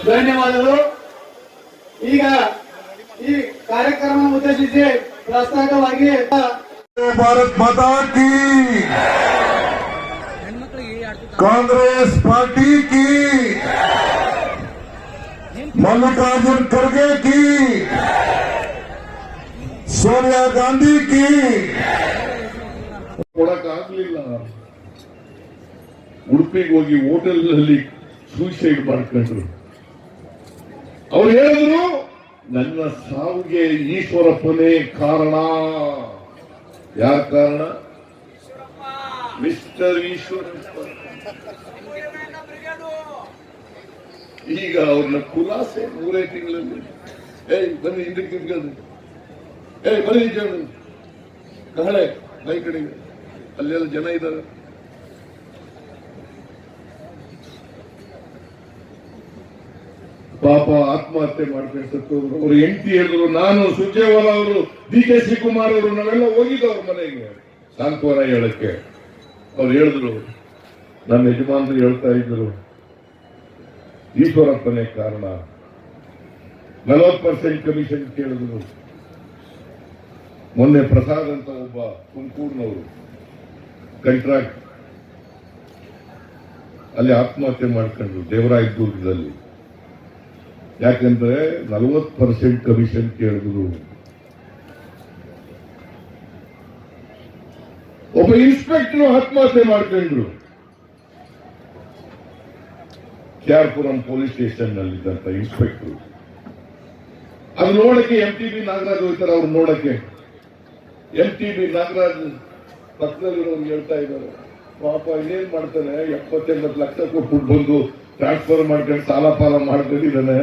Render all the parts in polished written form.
ಧನ್ಯವಾದಗಳು. ಈಗ ಈ ಕಾರ್ಯಕ್ರಮ ಉದ್ದೇಶಿಸಿ ಪ್ರಸ್ತಾವವಾಗಿ ಭಾರತ್ ಮಾತಾ ಕಿ, ಕಾಂಗ್ರೆಸ್ ಪಾರ್ಟಿ की, मल्लिकार्जुन खड़गे की, सोनिया गांधी की ಕೊಡಕ್ಕಾಗ್ಲಿಲ್ಲ. ಉಡುಪಿಗೆ ಹೋಗಿ ಹೋಟೆಲ್ ನಲ್ಲಿ ಸೂಸೈಡ್ ಮಾಡ್ಕೊಂಡ್ರು. ಅವ್ರು ಹೇಳಿದ್ರು ನನ್ನ ಸಾವಿಗೆ ಈಶ್ವರಪ್ಪನೇ ಕಾರಣ. ಯಾರ ಕಾರಣ? ಮಿಸ್ಟರ್ ಈಶ್ವರಪ್ಪ. ಈಗ ಅವ್ರನ್ನ ಖುಲಾಸೆ 3 ತಿಂಗಳಲ್ಲಿ. ಬನ್ನಿ ಹಿಂದಕ್ಕೆ ತಿರ್ಗೋದು, ಬನ್ನಿ ಕಹಳೆ ಮೈ ಕಡೆಗೆ, ಅಲ್ಲೆಲ್ಲ ಜನ ಇದ್ದಾರೆ. ಪಾಪ ಆತ್ಮಹತ್ಯೆ ಮಾಡ್ಕೊಂಡು ಸತ್ತೋದ್ರು. ಅವ್ರು ಹೆಂಡತಿ ಹೇಳಿದ್ರು, ನಾನು ಸುರ್ಜೇವಾಲಾ ಅವರು, ಡಿ.ಕೆ. ಶಿವಕುಮಾರ್ ಅವರು ನಾವೆಲ್ಲ ಹೋಗಿದ್ದವ್ರ ಮನೆಗೆ ಸಾಂತ್ವನ ಹೇಳಕ್ಕೆ. ಅವ್ರು ಹೇಳಿದ್ರು, ನನ್ನ ಯಜಮಾನರು ಹೇಳ್ತಾ ಇದ್ರು ಈಶ್ವರಪ್ಪನೇ ಕಾರಣ. 40% ಕಮಿಷನ್ ಕೇಳಿದ್ರು. ಮೊನ್ನೆ ಪ್ರಸಾದ್ ಅಂತ ಒಬ್ಬ ತುಮಕೂರಿನವರು ಕಾಂಟ್ರಾಕ್ಟ್ ಅಲ್ಲಿ ಆತ್ಮಹತ್ಯೆ ಮಾಡ್ಕೊಂಡ್ರು ದೇವರಾಯದುರ್ಗದಲ್ಲಿ. ಯಾಕಂದ್ರೆ 40% ಕಮಿಷನ್ ಕೇಳಿದ್ರು. ಒಬ್ಬ ಇನ್ಸ್ಪೆಕ್ಟರ್ ಆತ್ಮಹತ್ಯೆ ಮಾಡ್ಕೊಂಡ್ರು ಕ್ಯಾರ್ಪುರಂ ಪೊಲೀಸ್ ಸ್ಟೇಷನ್ ನಲ್ಲಿದ್ದಂತ ಇನ್ಸ್ಪೆಕ್ಟರ್. ಅದು ನೋಡಕ್ಕೆ MTB ನಾಗರಾಜ್ ಹೋಗ್ತಾರೆ. ಅವ್ರು ನೋಡಕ್ಕೆ MTB ನಾಗರಾಜ್ ಪಕ್ಕದಲ್ಲಿರೋರು ಹೇಳ್ತಾ ಇದ್ದಾರೆ, ಪಾಪ ಇನ್ನೇನ್ ಮಾಡ್ತಾನೆ, 70-80 ಲಕ್ಷ ಕೊಟ್ಟು ಬಂದು ಟ್ರಾನ್ಸ್ಫರ್ ಮಾಡ್ಕೊಂಡು ಸಾಲ ಪಾಲ ಮಾಡ್ಕೊಂಡಿದ್ದಾನೆ,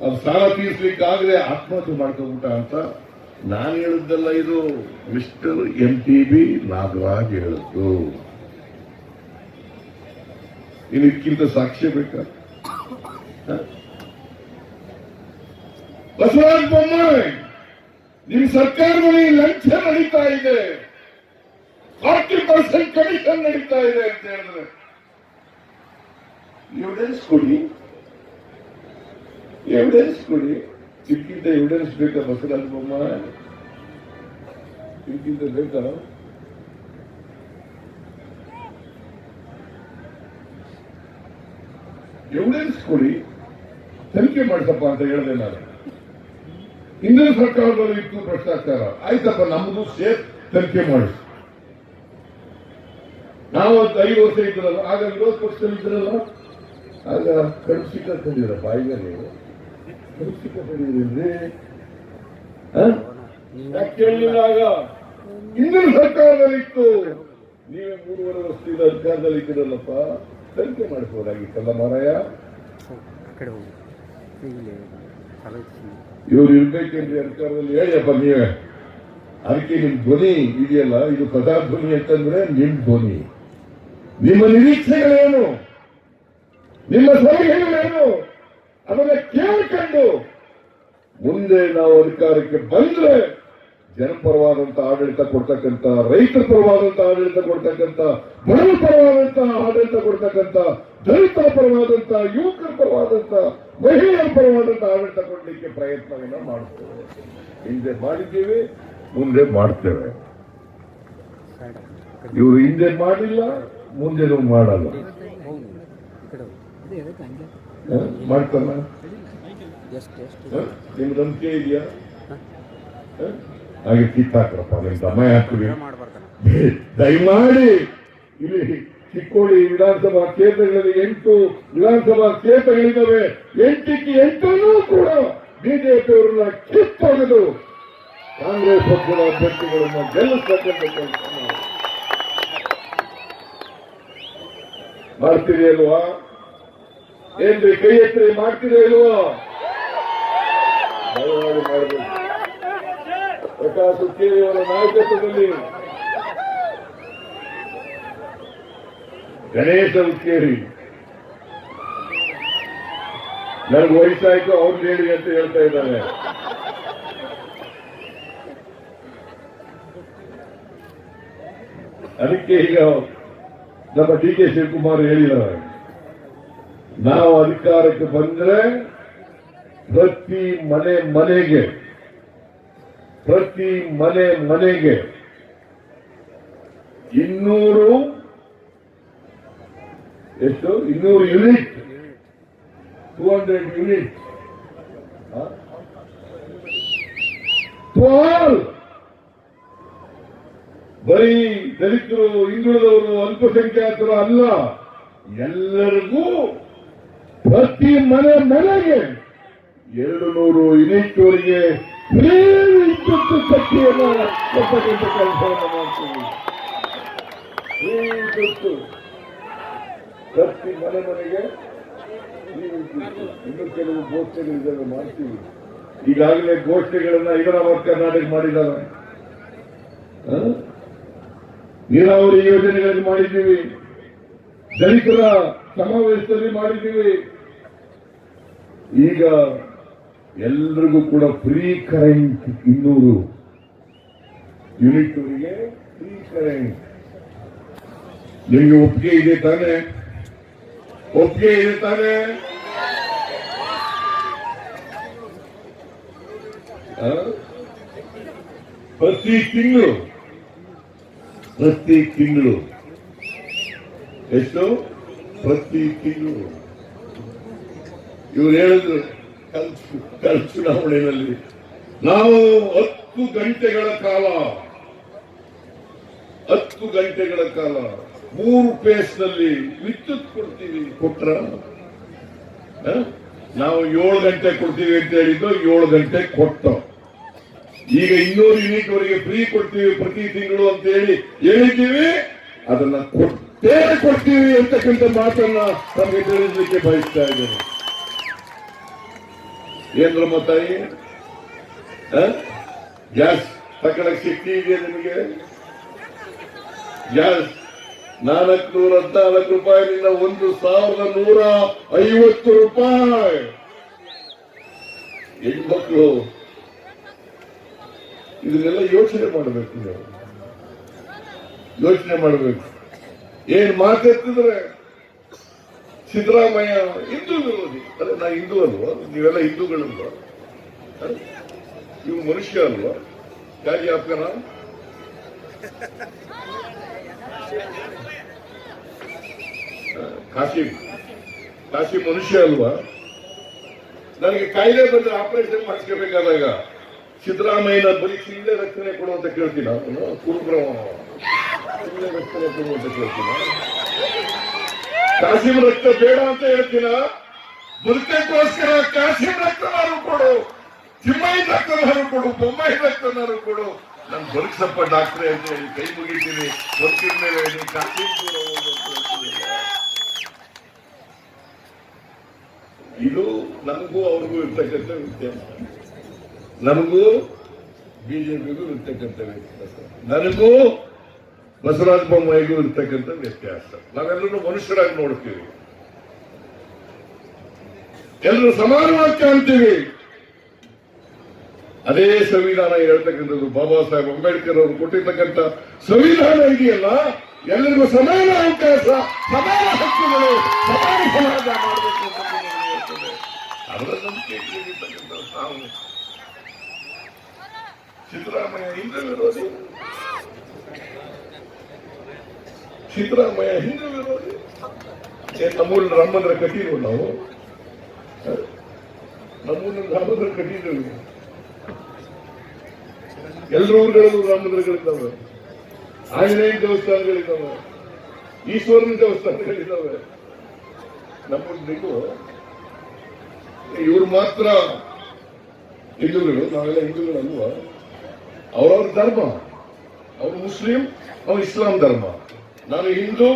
ಅದು ಸಾಲ ತೀರ್ಸ್ಲಿಕ್ಕಾಗದೆ ಆತ್ಮಹತ್ಯೆ ಮಾಡ್ಕೊಂಡ್ಬಿಟ್ಟ ಅಂತ. ನಾನು ಹೇಳಿದ್ದಲ್ಲ, ಇದು ಮಿಸ್ಟರ್ MTB ನಾಗರಾಜ್ ಹೇಳಿದ್ದು. ಇದಕ್ಕಿಂತ ಸಾಕ್ಷ್ಯ ಬೇಕಾ? ಬಸವರಾಜ ಬೊಮ್ಮಾಯಿ, ನಿಮ್ ಸರ್ಕಾರದಲ್ಲಿ ಲಂಚ ನಡೀತಾ ಇದೆ, 40% ಕಮಿಷನ್ ನಡೀತಾ ಇದೆ ಅಂತ ಹೇಳಿದ್ರೆ ಎವಿಡೆನ್ಸ್ ಕೊಡಿ, ಎವಿಡೆನ್ಸ್ ಕೊಡಿ. ಇದಕ್ಕಿಂತ ಎವಿಡೆನ್ಸ್ ಬೇಕಾ ಬಸವರಾಜ ಬೊಮ್ಮಾಯಿ? ಇದಕ್ಕಿಂತ ಬೇಕಾ? ಎವಿಡೆನ್ಸ್ ಕೊಡಿ, ತನಿಖೆ ಮಾಡಿಸಪ್ಪ ಅಂತ ಹೇಳಿದೆ ನಾನು. ಹಿಂದಿನ ಸರ್ಕಾರದಲ್ಲಿ ಇತ್ತು ಭ್ರಷ್ಟಾಚಾರ, ಆಯ್ತಪ್ಪ ನಮ್ಮದು ಸೇಫ್ ತನಿಖೆ ಮಾಡಿಸಿ. ನಾವು 5 ವರ್ಷ ಇದ್ರಲ್ಲ, ಆಗ ವಿರೋಧ ಪಕ್ಷದಲ್ಲಿ ಇದ್ರಲ್ಲ, ಆಗ ಕಳಿಸಿಕ ತಂದಿರಪ್ಪ. ಈಗ ನೀವು ಕಳಿಸಿಕ ತಂದಿದ್ರಿ ಯಾಕೆ ಕೇಳಲಿಲ್ಲ? ಆಗ ಹಿಂದಿನ ಸರ್ಕಾರದಲ್ಲಿ ಇತ್ತು, ನೀವೇ 3.5 ವರ್ಷದಿಂದ ಅಧಿಕಾರದಲ್ಲಿ ಇದ್ದೀರಲ್ಲಪ್ಪ, ತನಿಖೆ ಮಾಡಿಸಬಹುದಾಗಿತ್ತಲ್ಲ ಮಾರಾಯ. ಇವ್ರು ಇರ್ಬೇಕೇನ್ರಿ ಅಧಿಕಾರದಲ್ಲಿ? ಹೇಳಿಯಪ್ಪ ನೀವೇ. ಅದಕ್ಕೆ ನಿಮ್ ಧ್ವನಿ ಇದೆಯಲ್ಲ, ಇದು ಪ್ರಜಾಧ್ವನಿ ಅಂತಂದ್ರೆ ನಿಮ್ ಧ್ವನಿ. ನಿಮ್ಮ ನಿರೀಕ್ಷೆಗಳೇನು, ನಿಮ್ಮ ಸಲಹೆಗಳೇನು, ಅದನ್ನ ಕೇಳ್ಕೊಂಡು ಮುಂದೆ ನಾವು ಅಧಿಕಾರಕ್ಕೆ ಬಂದ್ರೆ ಜನಪರವಾದಂತ ಆಡಳಿತ ಕೊಡ್ತಕ್ಕಂಥ, ರೈತರ ಪರವಾದಂತ ಆಡಳಿತ ಕೊಡ್ತಕ್ಕಂಥ, ಬಡವರ ಪರವಾದಂತ ಆಡಳಿತ ಕೊಡ್ತಕ್ಕಂಥ, ದಲಿತರ ಪರವಾದಂತ, ಯುವಕರ ಪರವಾದಂತ, ಮಹಿಳೆಯರ ಪರವಾದಂತ ಆಡಳಿತ ಕೊಡಲಿಕ್ಕೆ ಪ್ರಯತ್ನವನ್ನ ಮಾಡ್ತೇವೆ. ಹಿಂದೆ ಮಾಡಿದ್ದೀವಿ, ಮುಂದೆ ಮಾಡ್ತೇವೆ. ಇವರು ಹಿಂದೆ ಮಾಡಿಲ್ಲ, ಮುಂದೆನೂ ಮಾಡಲ್ಲ. ಮಾಡ್ತಾನ? ನಿಮ್ಗೆ ನಂಬಿಕೆ ಇದೆಯಾ? ಹಾಗೆ ಕಿತ್ತಾಕ್ರಪ್ಪ, ನಿಮ್ ದಮ ಹಾಕ್ರಿ ದಯಮಾಡಿ. ಇಲ್ಲಿ ಚಿಕ್ಕೋಡಿ ವಿಧಾನಸಭಾ ಕ್ಷೇತ್ರಗಳಲ್ಲಿ 8 ವಿಧಾನಸಭಾ ಕ್ಷೇತ್ರಗಳಿದ್ದಾವೆ. 8ಕ್ಕೆ 8 ಕೂಡ ಬಿಜೆಪಿಯವರನ್ನ ಕಿತ್ತೊಗೆದು ಕಾಂಗ್ರೆಸ್ ಪಕ್ಷದ ಅಭ್ಯರ್ಥಿಗಳನ್ನ ಗೆಲ್ಲಿಸ್ತಕ್ಕಂಥ ಕೆಲಸ ಮಾಡ್ತೀರಿ ಅಲ್ವಾ? ಏನ್ರಿ ಕೈ ಎತ್ತರಿ ಮಾಡ್ತೀರಿ ಅಲ್ವಾ? ದಯಮಾಡಿ ಮಾಡಬೇಕು. ಪ್ರಕಾಶ್ ಹುಕ್ಕೇರಿ ಅವರ ನಾಯಕತ್ವದಲ್ಲಿ, ಗಣೇಶ ಹುಕ್ಕೇರಿ, ನನಗೆ ವಯಸ್ಸಾಯ್ತು ಅವ್ರು ಹೇಳಿ ಅಂತ ಹೇಳ್ತಾ ಇದ್ದಾರೆ. ಅದಕ್ಕೆ ಈಗ ನಮ್ಮ ಡಿ ಕೆ ಶಿವಕುಮಾರ್ ಹೇಳಿದ್ದಾರೆ, ನಾವು ಅಧಿಕಾರಕ್ಕೆ ಬಂದ್ರೆ ಪ್ರತಿ ಮನೆಗೆ 200 ಯೂನಿಟ್ 200 ಯೂನಿಟ್ ಬರೀ ದಲಿತರು, ಹಿಂದುಳಿದವರು, ಅಲ್ಪಸಂಖ್ಯಾತರು ಅಲ್ಲ, ಎಲ್ಲರಿಗೂ ಪ್ರತಿ ಮನೆಗೆ 200 ಯೂನಿಟ್ ವರೆಗೆ ವಿದ್ಯುತ್ ಶಕ್ತಿಯನ್ನು ಕೊಟ್ಟಂತ ಕೆಲಸವನ್ನು ಮಾಡ್ತೀವಿ. ವಿದ್ಯುತ್ ಪ್ರತಿ ಮನೆಗೆ ಇನ್ನು ಕೆಲವು ಘೋಷಣೆಗಳಿದ್ದಾವೆ ಮಾಡ್ತೀವಿ. ಈಗಾಗಲೇ ಘೋಷಣೆಗಳನ್ನ ಹೈದರಾಬಾದ್ ಕರ್ನಾಟಕ ಮಾಡಿದ್ದಾರೆ. ನೀರಾವರಿ ಯೋಜನೆಗಳನ್ನು ಮಾಡಿದ್ದೀವಿ, ದಲಿತರ ಸಮಾವೇಶದಲ್ಲಿ ಮಾಡಿದ್ದೀವಿ. ಈಗ ಎಲ್ರಿಗೂ ಕೂಡ ಫ್ರೀ ಕರೆಂಟ್ 200 ಯೂನಿಟ್ ವರೆಗೆ ಫ್ರೀ ಕರೆಂಟ್. ನಿಮಗೆ ಒಪ್ಪಿಗೆ ಇದೆ ತಾನೆ? ಪ್ರತಿ ತಿಂಗಳು ಎಷ್ಟು? ಪ್ರತಿ ತಿಂಗಳು ಇವರು ಹೇಳಿದ್ರು ಕಲ್ ಚುನಾವಣೆಯಲ್ಲಿ ನಾವು 10 ಗಂಟೆಗಳ ಕಾಲ 3 ಪೇಸ್ನಲ್ಲಿ ವಿದ್ಯುತ್ ಕೊಡ್ತೀವಿ. ಕೊಟ್ರ ನಾವು 7 ಗಂಟೆ ಕೊಡ್ತೀವಿ ಅಂತ ಹೇಳಿದ್ದು 7 ಗಂಟೆ ಕೊಟ್ಟ. ಈಗ 200 ಯೂನಿಟ್ ವರೆಗೆ ಫ್ರೀ ಕೊಡ್ತೀವಿ ಪ್ರತಿ ತಿಂಗಳು ಅಂತ ಹೇಳಿದ್ದೀವಿ. ಅದನ್ನ ಕೊಡ್ತೀವಿ ಅಂತಕ್ಕಂಥ ಮಾತನ್ನ ನಮಗೆ ತಿಳಿಸಲಿಕ್ಕೆ ಬಯಸ್ತಾ ಇದ್ದೇನೆ. ಏನ್ರಮ್ಮ ತಾಯಿ, ಗ್ಯಾಸ್ ತಗೊಳಕ್ ಶಕ್ತಿ ಇದೆಯಾ ನಿಮಗೆ? ಗ್ಯಾಸ್ 414 ರೂಪಾಯಿನಿಂದ 1150 ರೂಪಾಯಿ. ಹೆಣ್ಮಕ್ಳು ಇದನ್ನೆಲ್ಲ ಯೋಚನೆ ಮಾಡಬೇಕು. ಏನ್ ಮಾತೆತ್ತಿದ್ರೆ ಸಿದ್ದರಾಮಯ್ಯ ಹಿಂದೂ ವಿರೋಧಿ. ಅದೇ ನಾ ಹಿಂದೂ ಅಲ್ವಾ? ನೀವೆಲ್ಲ ಹಿಂದೂಗಳಲ್ವಾ? ಇವು ಮನುಷ್ಯ ಅಲ್ವಾ? ಯಾಕೆ ಆಪ್ಕನ ಕಾಶಿ ಮನುಷ್ಯ ಅಲ್ವಾ? ನನಗೆ ಕಾಯಿಲೆ ಬಂದ್ರೆ ಆಪರೇಷನ್ ಮಾಡಿಸ್ಕೋಬೇಕಾದಾಗ ಸಿದ್ದರಾಮಯ್ಯನ ಬರೀ ಚಿಲ್ಲೆ ರಕ್ಷಣೆ ಕೊಡುವಂತ ಕೇಳ್ತೀನಿ. ಅವನು ಕುರುಬ್ರಹ್ಮ ಚಿಲ್ಲೆ ರಕ್ಷಣೆ ಕೊಡುವಂತ ಕೇಳ್ತೀನ? ಕಾಶಿಂ ರಕ್ತ ಬೇಡ ಅಂತ ಹೇಳ್ತೀನ? ಬದುಕಕ್ಕೋಸ್ಕರ ಕಾಶಿಂ ರಕ್ತನಾರು ಕೊಡು, ತಿಮ್ಮಯ್ಯ ರಕ್ತನಾರು ಕೊಡು, ಬೊಮ್ಮಾಯಿ ರಕ್ತನಾರು ಕೊಡು, ನಾನು ಬದುಕ್ಸಪ್ಪ ಡಾಕ್ಟ್ರೇ ಅಂತ ಹೇಳಿ ಕೈ ಮುಗಿತೀನಿ. ಬದುಕಿದ ಮೇಲೆ ಕಾಶಿಂ ದೂರ ಇದು ನನಗೂ ಅವ್ರಿಗೂ ಇರ್ತಕ್ಕಂಥ ವ್ಯತ್ಯಾಸ. ನಮಗೂ ಬಿಜೆಪಿಗೂ ಇರ್ತಕ್ಕಂಥ ವ್ಯತ್ಯಾಸ, ನನಗೂ ಬಸವರಾಜ ಬೊಮ್ಮಾಯಿಗೂ ಇರ್ತಕ್ಕಂಥ ವ್ಯತ್ಯಾಸ. ನಾವೆಲ್ಲರೂ ಮನುಷ್ಯರಾಗಿ ನೋಡ್ತೀವಿ, ಎಲ್ಲರೂ ಸಮಾನವಾಗಿ ಕಾಣ್ತೀವಿ. ಅದೇ ಸಂವಿಧಾನ ಹೇಳ್ತಕ್ಕಂಥದ್ದು ಬಾಬಾ ಸಾಹೇಬ್ ಅಂಬೇಡ್ಕರ್ ಅವರು ಕೊಟ್ಟಿರ್ತಕ್ಕಂಥ ಸಂವಿಧಾನ ಇದೆಯಲ್ಲ, ಎಲ್ಲರಿಗೂ ಸಮಾನ ಅವಕಾಶ, ಸಮಾನ ಹಕ್ಕುಗಳು, ಸಮಾನ ಸಮಾಜ ಮಾಡಬೇಕು ಅಂತ ಹೇಳ್ತದೆ. ಅದರ ನಂಬಿಕೆ ಇರ್ತಕ್ಕಂಥ ನಾವು ಸಿದ್ದರಾಮಯ್ಯ ಹಿಂದೂ ವಿರೋಧಿ, ನಮ್ಮೂರಿನ ರಾಮಂದ್ರ ಕಟ್ಟಿದ್ವು. ನಾವು ನಮ್ಮೂರಿನ ರಾಮಂದ್ರ ಕಟ್ಟಿದ್ದೇವೆ. ಎಲ್ಲರ ಊರುಗಳಲ್ಲೂ ರಾಮಂದ್ರಗಳಿದ್ದಾವೆ, ಆಂಜನೇಯನ ದೇವಸ್ಥಾನಗಳಿದ್ದಾವೆ, ಈಶ್ವರನ ದೇವಸ್ಥಾನಗಳಿದ್ದಾವೆ. ನಮ್ಮೂರಿಗೂ ಇವರು ಮಾತ್ರ ಹಿಂದೂಗಳು, ನಾವೆಲ್ಲ ಹಿಂದೂಗಳಲ್ವ? ಅವರವ್ರ ಧರ್ಮ, ಅವರು ಮುಸ್ಲಿಂ, ಅವ್ರು ಇಸ್ಲಾಂ ಧರ್ಮ, ನಾನು ಹಿಂದೂ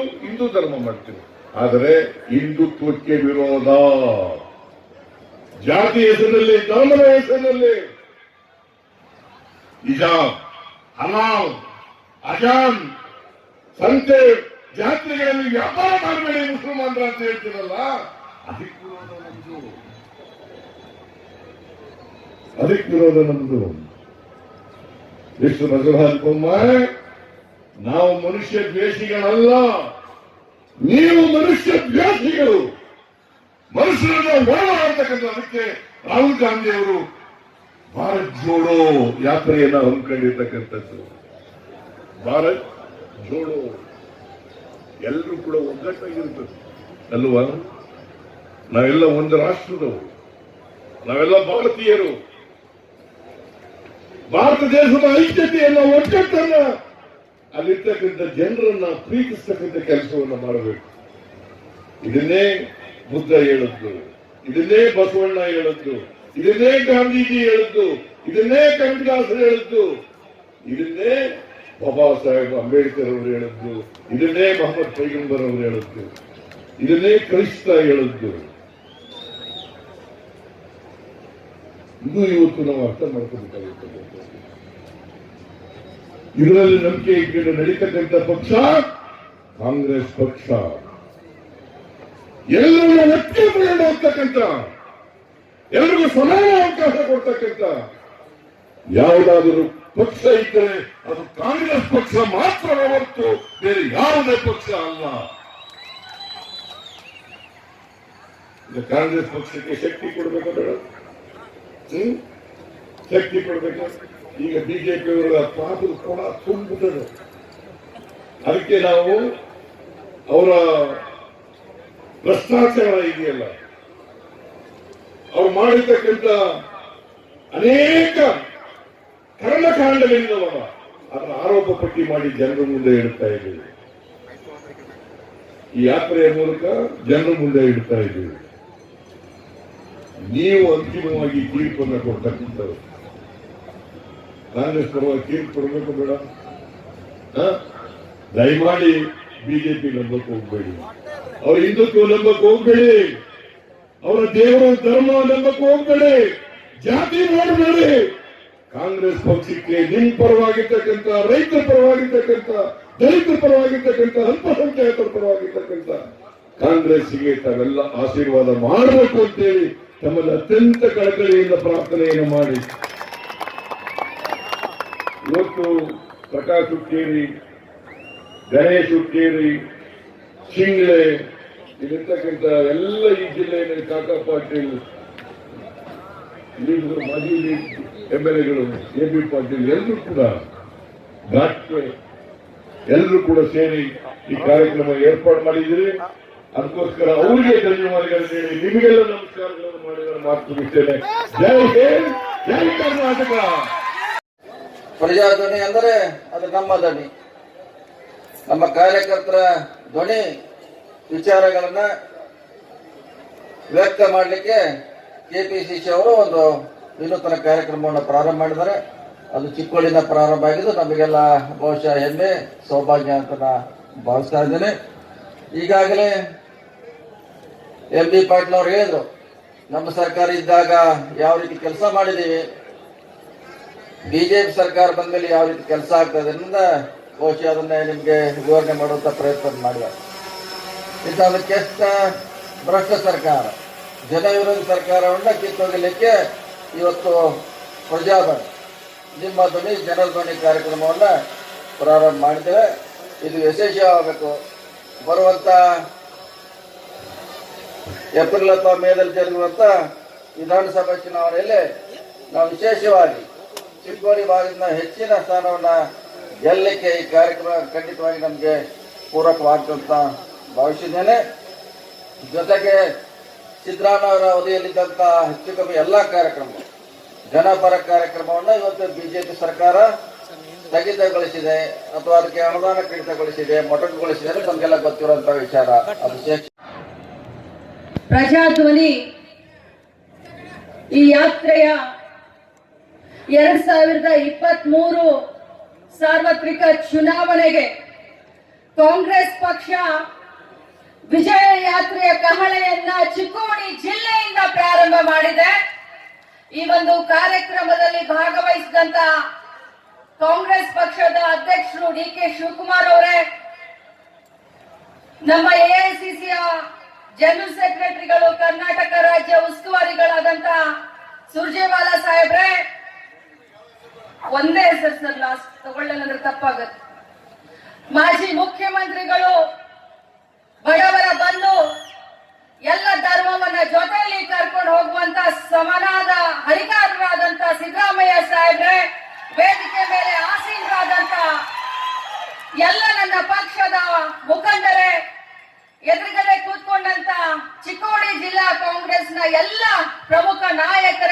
ಧರ್ಮ ಮಾಡ್ತೀನಿ. ಆದರೆ ಹಿಂದುತ್ವಕ್ಕೆ ವಿರೋಧ, ಜಾತಿ ಹೆಸರಿನಲ್ಲಿ, ಧರ್ಮದ ಹೆಸರಿನಲ್ಲಿ ಹಿಜಾಬ್, ಹಲಾಲ್, ಅಜಾನ್, ಸಂತೆ, ಜಾತ್ರೆಗಳಲ್ಲಿ ವ್ಯಾಪಾರ ಮಾಡಬೇಡಿ ಮುಸಲ್ಮಾನರ ಅಂತ ಹೇಳ್ತೀರಲ್ಲ, ಅದಕ್ಕೆ ವಿರೋಧ ನಮ್ದು. ಎಷ್ಟು ಬಸವರಾಜ ಬೊಮ್ಮಾಯಿ, ನಾವು ಮನುಷ್ಯ ದ್ವೇಷಿಗಳಲ್ಲ, ನೀವು ಮನುಷ್ಯ ದ್ವೇಷಿಗಳು, ಮನುಷ್ಯರನ್ನ ಹೋರಾಡ್ತಕ್ಕಂಥದಕ್ಕೆ ರಾಹುಲ್ ಗಾಂಧಿ ಅವರು ಭಾರತ್ ಜೋಡೋ ಯಾತ್ರೆಯನ್ನ ಹಮ್ಮಿಕೊಂಡಿರ್ತಕ್ಕಂಥದ್ದು. ಭಾರತ್ ಜೋಡೋ ಎಲ್ಲರೂ ಕೂಡ ಒಗ್ಗಟ್ಟಾಗಿರ್ತದೆ ಅಲ್ವಾ? ನಾವೆಲ್ಲ ಒಂದು ರಾಷ್ಟ್ರದವರು, ನಾವೆಲ್ಲ ಭಾರತೀಯರು. ಭಾರತ ದೇಶದ ಐಕ್ಯತೆಯನ್ನ, ಒಗ್ಗಟ್ಟನ್ನ, ಅಲ್ಲಿರ್ತಕ್ಕಂಥ ಜನರನ್ನ ಪ್ರೀತಿಸ್ತಕ್ಕಂಥ ಕೆಲಸವನ್ನು ಮಾಡಬೇಕು. ಇದನ್ನೇ ಬುದ್ಧ ಹೇಳದ್ದು, ಇದನ್ನೇ ಬಸವಣ್ಣ ಹೇಳದ್ದು, ಇದನ್ನೇ ಗಾಂಧೀಜಿ ಹೇಳದ್ದು, ಇದನ್ನೇ ಕನಕದಾಸರು ಹೇಳದ್ದು, ಇದನ್ನೇ ಬಾಬಾ ಸಾಹೇಬ್ ಅಂಬೇಡ್ಕರ್ ಅವರು ಹೇಳದ್ದು, ಇದನ್ನೇ ಮೊಹಮ್ಮದ್ ಪೈಗಂಬರ್ ಅವರು ಹೇಳದ್ದು, ಇದನ್ನೇ ಕ್ರೈಸ್ತ ಹೇಳದ್ದು. ಇದು ಇವತ್ತು ನಾವು ಅರ್ಥ ಮಾಡ್ಕೋಬೇಕಾಗುತ್ತದೆ. ಇದರಲ್ಲಿ ನಂಬಿಕೆ ಇಟ್ಕೊಂಡು ನಡೀತಕ್ಕಂಥ ಪಕ್ಷ ಕಾಂಗ್ರೆಸ್ ಪಕ್ಷ. ಎಲ್ಲರಿಗೂ ಒಟ್ಟಿಗೆ ತಗೊಂಡು ಹೋಗ್ತಕ್ಕಂಥ, ಎಲ್ರಿಗೂ ಸಮಾನ ಅವಕಾಶ ಕೊಡ್ತಕ್ಕಂಥ ಯಾವುದಾದರೂ ಪಕ್ಷ ಇದ್ದರೆ ಅದು ಕಾಂಗ್ರೆಸ್ ಪಕ್ಷ ಮಾತ್ರ ಹೊರತು ಬೇರೆ ಯಾವುದೇ ಪಕ್ಷ ಅಲ್ಲ. ಕಾಂಗ್ರೆಸ್ ಪಕ್ಷಕ್ಕೆ ಶಕ್ತಿ ಕೊಡಬೇಕು ಬೇಡ? ಶಕ್ತಿ ಕೊಡಬೇಕು. ಈಗ ಬಿಜೆಪಿಯವರ ಪಾಪದ ಕೊಡ ತುಂಬಿಬಿಟ್ಟರು. ಅದಕ್ಕೆ ನಾವು ಅವರ ಭ್ರಷ್ಟಾಚಾರ ಇದೆಯಲ್ಲ, ಅವ್ರು ಮಾಡಿರ್ತಕ್ಕಂಥ ಅನೇಕ ಕರ್ಮಕಾಂಡಗಳಿಂದವಲ್ಲ, ಅದರ ಆರೋಪ ಪಟ್ಟಿ ಮಾಡಿ ಜನರ ಮುಂದೆ ಇಡ್ತಾ ಇದ್ದೀವಿ. ಈ ಯಾತ್ರೆಯ ಮೂಲಕ ಜನರ ಮುಂದೆ ಇಡ್ತಾ ಇದ್ದೀವಿ. ನೀವು ಅಂತಿಮವಾಗಿ ತೀರ್ಪನ್ನು ಕೊಡ್ತಕ್ಕಂಥವ್ರು. ಕಾಂಗ್ರೆಸ್ ಪರವಾಗಿ ತೀರ್ಪು ಕೊಡಬೇಕು ಬೇಡ? ದಯಮಾಡಿ ಬಿಜೆಪಿ ನಂಬಕ್ಕೆ ಹೋಗ್ಬೇಡಿ, ಅವ್ರ ಹಿಂದುತ್ವ ನಂಬಕ್ಕೆ ಹೋಗ್ಬೇಡಿ, ಅವರ ದೇವರ ಧರ್ಮ ನಂಬಕ್ಕೆ ಹೋಗ್ಬೇಡಿ, ಜಾತಿ ಮಾಡಬೇಡಿ. ಕಾಂಗ್ರೆಸ್ ಪಕ್ಷಕ್ಕೆ ನಿಮ್ ಪರವಾಗಿರ್ತಕ್ಕಂಥ, ರೈತರ ಪರವಾಗಿರ್ತಕ್ಕಂಥ, ದಲಿತರ ಪರವಾಗಿರ್ತಕ್ಕಂಥ, ಅಲ್ಪಸಂಖ್ಯಾತರ ಪರವಾಗಿರ್ತಕ್ಕಂಥ ಕಾಂಗ್ರೆಸ್ಗೆ ತಾವೆಲ್ಲ ಆಶೀರ್ವಾದ ಮಾಡಬೇಕು ಅಂತೇಳಿ ತಮ್ಮಲ್ಲಿ ಅತ್ಯಂತ ಕಳಕಳಿಯಿಂದ ಪ್ರಾರ್ಥನೆಯನ್ನು ಮಾಡಿ, ಇವತ್ತು ಪ್ರಕಾಶ್ ಹುಕ್ಕೇರಿ, ಗಣೇಶ್ ಹುಕ್ಕೇರಿ, ಶಿಂಗ್ಳೆ, ಇಲ್ಲಿರ್ತಕ್ಕಂಥ ಎಲ್ಲ ಈ ಜಿಲ್ಲೆಯಲ್ಲಿ ಕಾಕಾ ಪಾಟೀಲ್, ಲೀಡ್ಗಳು, ಮಾಜಿ ಲೀಡ್ ಎಂಎಲ್ಎಗಳು, ಎಬಿ ಪಾಟೀಲ್, ಎಲ್ಲರೂ ಕೂಡ ಘಾಟ್ಗೆ ಎಲ್ಲರೂ ಕೂಡ ಸೇರಿ ಈ ಕಾರ್ಯಕ್ರಮ ಏರ್ಪಾಡು ಮಾಡಿದ್ದೀರಿ. ಅದಕ್ಕೋಸ್ಕರ ಅವರಿಗೆ ಧನ್ಯವಾದಗಳನ್ನು ಹೇಳಿ ನಿಮಗೆಲ್ಲ ನಮಸ್ಕಾರಗಳನ್ನು ಮಾಡಿದರೆ ಮಾತು ಮುಗಿಸ್ತೇನೆ. ಜೈ ಹಿಂದ್, ಜೈ ಕರ್ನಾಟಕ. ಪ್ರಜಾಧ್ವನಿ ಅಂದರೆ ಅದು ನಮ್ಮ ಧ್ವನಿ, ನಮ್ಮ ಕಾರ್ಯಕರ್ತರ ಧ್ವನಿ. ವಿಚಾರಗಳನ್ನ ವ್ಯಕ್ತ ಮಾಡಲಿಕ್ಕೆ ಕೆಪಿಸಿಸಿ ಅವರು ಒಂದು ವಿನೂತನ ಕಾರ್ಯಕ್ರಮವನ್ನು ಪ್ರಾರಂಭ ಮಾಡಿದ್ದಾರೆ. ಅದು ಚಿಕ್ಕೋಡಿನ ಪ್ರಾರಂಭ ಆಗಿದ್ದು ನಮಗೆಲ್ಲ ಬಹುಶಃ ಹೆಮ್ಮೆ, ಸೌಭಾಗ್ಯ ಅಂತ ನಾ ಭಾವಿಸ್ತಾ ಇದ್ದೇನೆ. ಈಗಾಗಲೇ ಎಂ ಬಿ ಪಾಟೀಲ್ ಅವರು ಹೇಳಿದ್ರು, ನಮ್ಮ ಸರ್ಕಾರ ಇದ್ದಾಗ ಯಾವ ರೀತಿ ಕೆಲಸ ಮಾಡಿದ್ದೀವಿ, ಬಿಜೆಪಿ ಸರ್ಕಾರ ಬಂದ ಮೇಲೆ ಯಾವ ರೀತಿ ಕೆಲಸ ಆಗ್ತದೆ ಅನ್ನೋದ ಬಹುಶಃ ಅದನ್ನೇ ನಿಮಗೆ ವಿವರಣೆ ಮಾಡುವಂತ ಪ್ರಯತ್ನ ಮಾಡಿದ. ಇಂಥ ಕೆಟ್ಟ ಭ್ರಷ್ಟ ಸರ್ಕಾರ, ಜನ ವಿರೋಧಿ ಸರ್ಕಾರವನ್ನ ಕಿತ್ತೊಗೆಯಲಿಕ್ಕೆ ಇವತ್ತು ಪ್ರಜಾಧ್ವನಿ, ನಿಮ್ಮ ಧ್ವನಿ ಜನರ ಧ್ವನಿ ಕಾರ್ಯಕ್ರಮವನ್ನ ಪ್ರಾರಂಭ ಮಾಡಿದ್ದೇವೆ. ಇದು ಯಶಸ್ವಿಯಾಗಬೇಕು. ಬರುವಂತ ಏಪ್ರಿಲ್ ಅಥವಾ ಮೇದಲ್ಲಿ ಜರುಗುವಂತ ವಿಧಾನಸಭಾ ಚುನಾವಣೆಯಲ್ಲಿ ನಾವು ವಿಶೇಷವಾಗಿ ಚಿಕ್ಕೋಡಿ ಭಾಗದಿಂದ ಹೆಚ್ಚಿನ ಸ್ಥಾನವನ್ನ ಗೆಲ್ಲಲಿಕ್ಕೆ ಈ ಕಾರ್ಯಕ್ರಮ ಖಂಡಿತವಾಗಿ ನಮಗೆ ಪೂರಕವಾಗ್ತಂತ ಭಾವಿಸಿದ್ದೇನೆ. ಜೊತೆಗೆ ಸಿದ್ದರಾಮಯ್ಯ ಅವರ ಅವಧಿಯಲ್ಲಿದ್ದಂಥ ಹೆಚ್ಚು ಕಮ್ಮಿ ಎಲ್ಲ ಕಾರ್ಯಕ್ರಮ, ಜನಪರ ಕಾರ್ಯಕ್ರಮವನ್ನು ಇವತ್ತು ಬಿಜೆಪಿ ಸರ್ಕಾರ ಸ್ಥಗಿತಗೊಳಿಸಿದೆ ಅಥವಾ ಅದಕ್ಕೆ ಅನುದಾನ ಕಡಿತಗೊಳಿಸಿದೆ, ಮೊಟಕುಗೊಳಿಸಿದೆ ಅಂತ ನಮಗೆಲ್ಲ ಗೊತ್ತಿರುವಂತಹ ವಿಚಾರ. ಅಭಿಷೇಕ್ ಪ್ರಜಾಧ್ವನಿ ಈ ಯಾತ್ರೆಯ 2023 ಸಾರ್ವತ್ರಿಕ ಚುನಾವಣೆಗೆ ಕಾಂಗ್ರೆಸ್ ಪಕ್ಷ ವಿಜಯ ಯಾತ್ರೆಯ ಕಹಳೆಯನ್ನ ಚಿಕ್ಕೋಡಿ ಜಿಲ್ಲೆಯಿಂದ ಪ್ರಾರಂಭ ಮಾಡಿದೆ. ಈ ಒಂದು ಕಾರ್ಯಕ್ರಮದಲ್ಲಿ ಭಾಗವಹಿಸಿದಂತ ಕಾಂಗ್ರೆಸ್ ಪಕ್ಷದ ಅಧ್ಯಕ್ಷರು ಡಿ.ಕೆ. ಶಿವಕುಮಾರ್ ಅವರೇ, ನಮ್ಮ ಎಐಸಿಸಿಯ ಜನರಲ್ ಸೆಕ್ರೆಟರಿಗಳು, ಕರ್ನಾಟಕ ರಾಜ್ಯ ಉಸ್ತುವಾರಿಗಳಾದಂತ ಸುರ್ಜೇವಾಲಾ ಸಾಹೇಬ್ರೆ, ಒಂದೇ ಹೆಸರು ಸರ್, ಲಾಸ್ಟ್ ತಗೊಳ್ಳಂದ್ರೆ ತಪ್ಪಾಗತ್ತೆ, ಮಾಜಿ ಮುಖ್ಯಮಂತ್ರಿಗಳು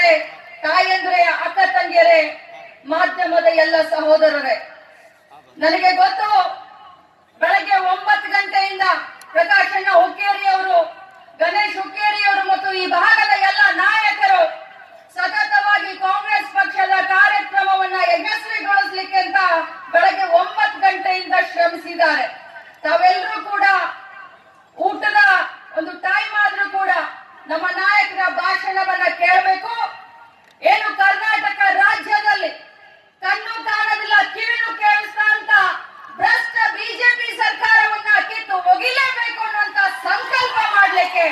ಅಣ್ಣಂದಿರೇ, ತಾಯಂದ್ರೆ, ಅಕ್ಕ ತಂಗಿಯರೇ, ಮಾಧ್ಯಮದ ಎಲ್ಲ ಸಹೋದರರೇ, ನನಗೆ ಗೊತ್ತು ಬೆಳಗ್ಗೆ 9 ಗಂಟೆಯಿಂದ ಪ್ರಕಾಶಣ್ಣ ಹುಕ್ಕೇರಿ ಅವರು, ಗಣೇಶ್ ಹುಕ್ಕೇರಿ ಅವರು ಮತ್ತು ಈ ಭಾಗದ ಎಲ್ಲ ನಾಯಕರು ಸತತವಾಗಿ ಕಾಂಗ್ರೆಸ್ ಪಕ್ಷದ ಕಾರ್ಯಕ್ರಮವನ್ನ ಯಶಸ್ವಿಗೊಳಿಸಲಿಕ್ಕೆ ಅಂತ ಬೆಳಗ್ಗೆ 9 ಗಂಟೆಯಿಂದ ಶ್ರಮಿಸಿದ್ದಾರೆ. ತಾವೆಲ್ಲರೂ ಕೂಡ ಊಟದ ಒಂದು ಟೈಮ್ ಆದ್ರೂ ಕೂಡ ನಮ್ಮ ನಾಯಕರ ಭಾಷಣವನ್ನ ಕೇಳಬೇಕು. ಏನು ಕರ್ನಾಟಕ ರಾಜ್ಯದಲ್ಲಿ ಕಣ್ಣು ಕಾಣೋದಿಲ್ಲ, ಕಿವಿನು ಕೇಳಿಸ್ತಾ ಅಂತ ಭ್ರಷ್ಟ ಬಿಜೆಪಿ ಸರ್ಕಾರವನ್ನ ಕಿತ್ತು ಒಗಿಲೇಬೇಕು ಅನ್ನುವಂತ ಸಂಕಲ್ಪ ಮಾಡ್ಲಿಕ್ಕೆ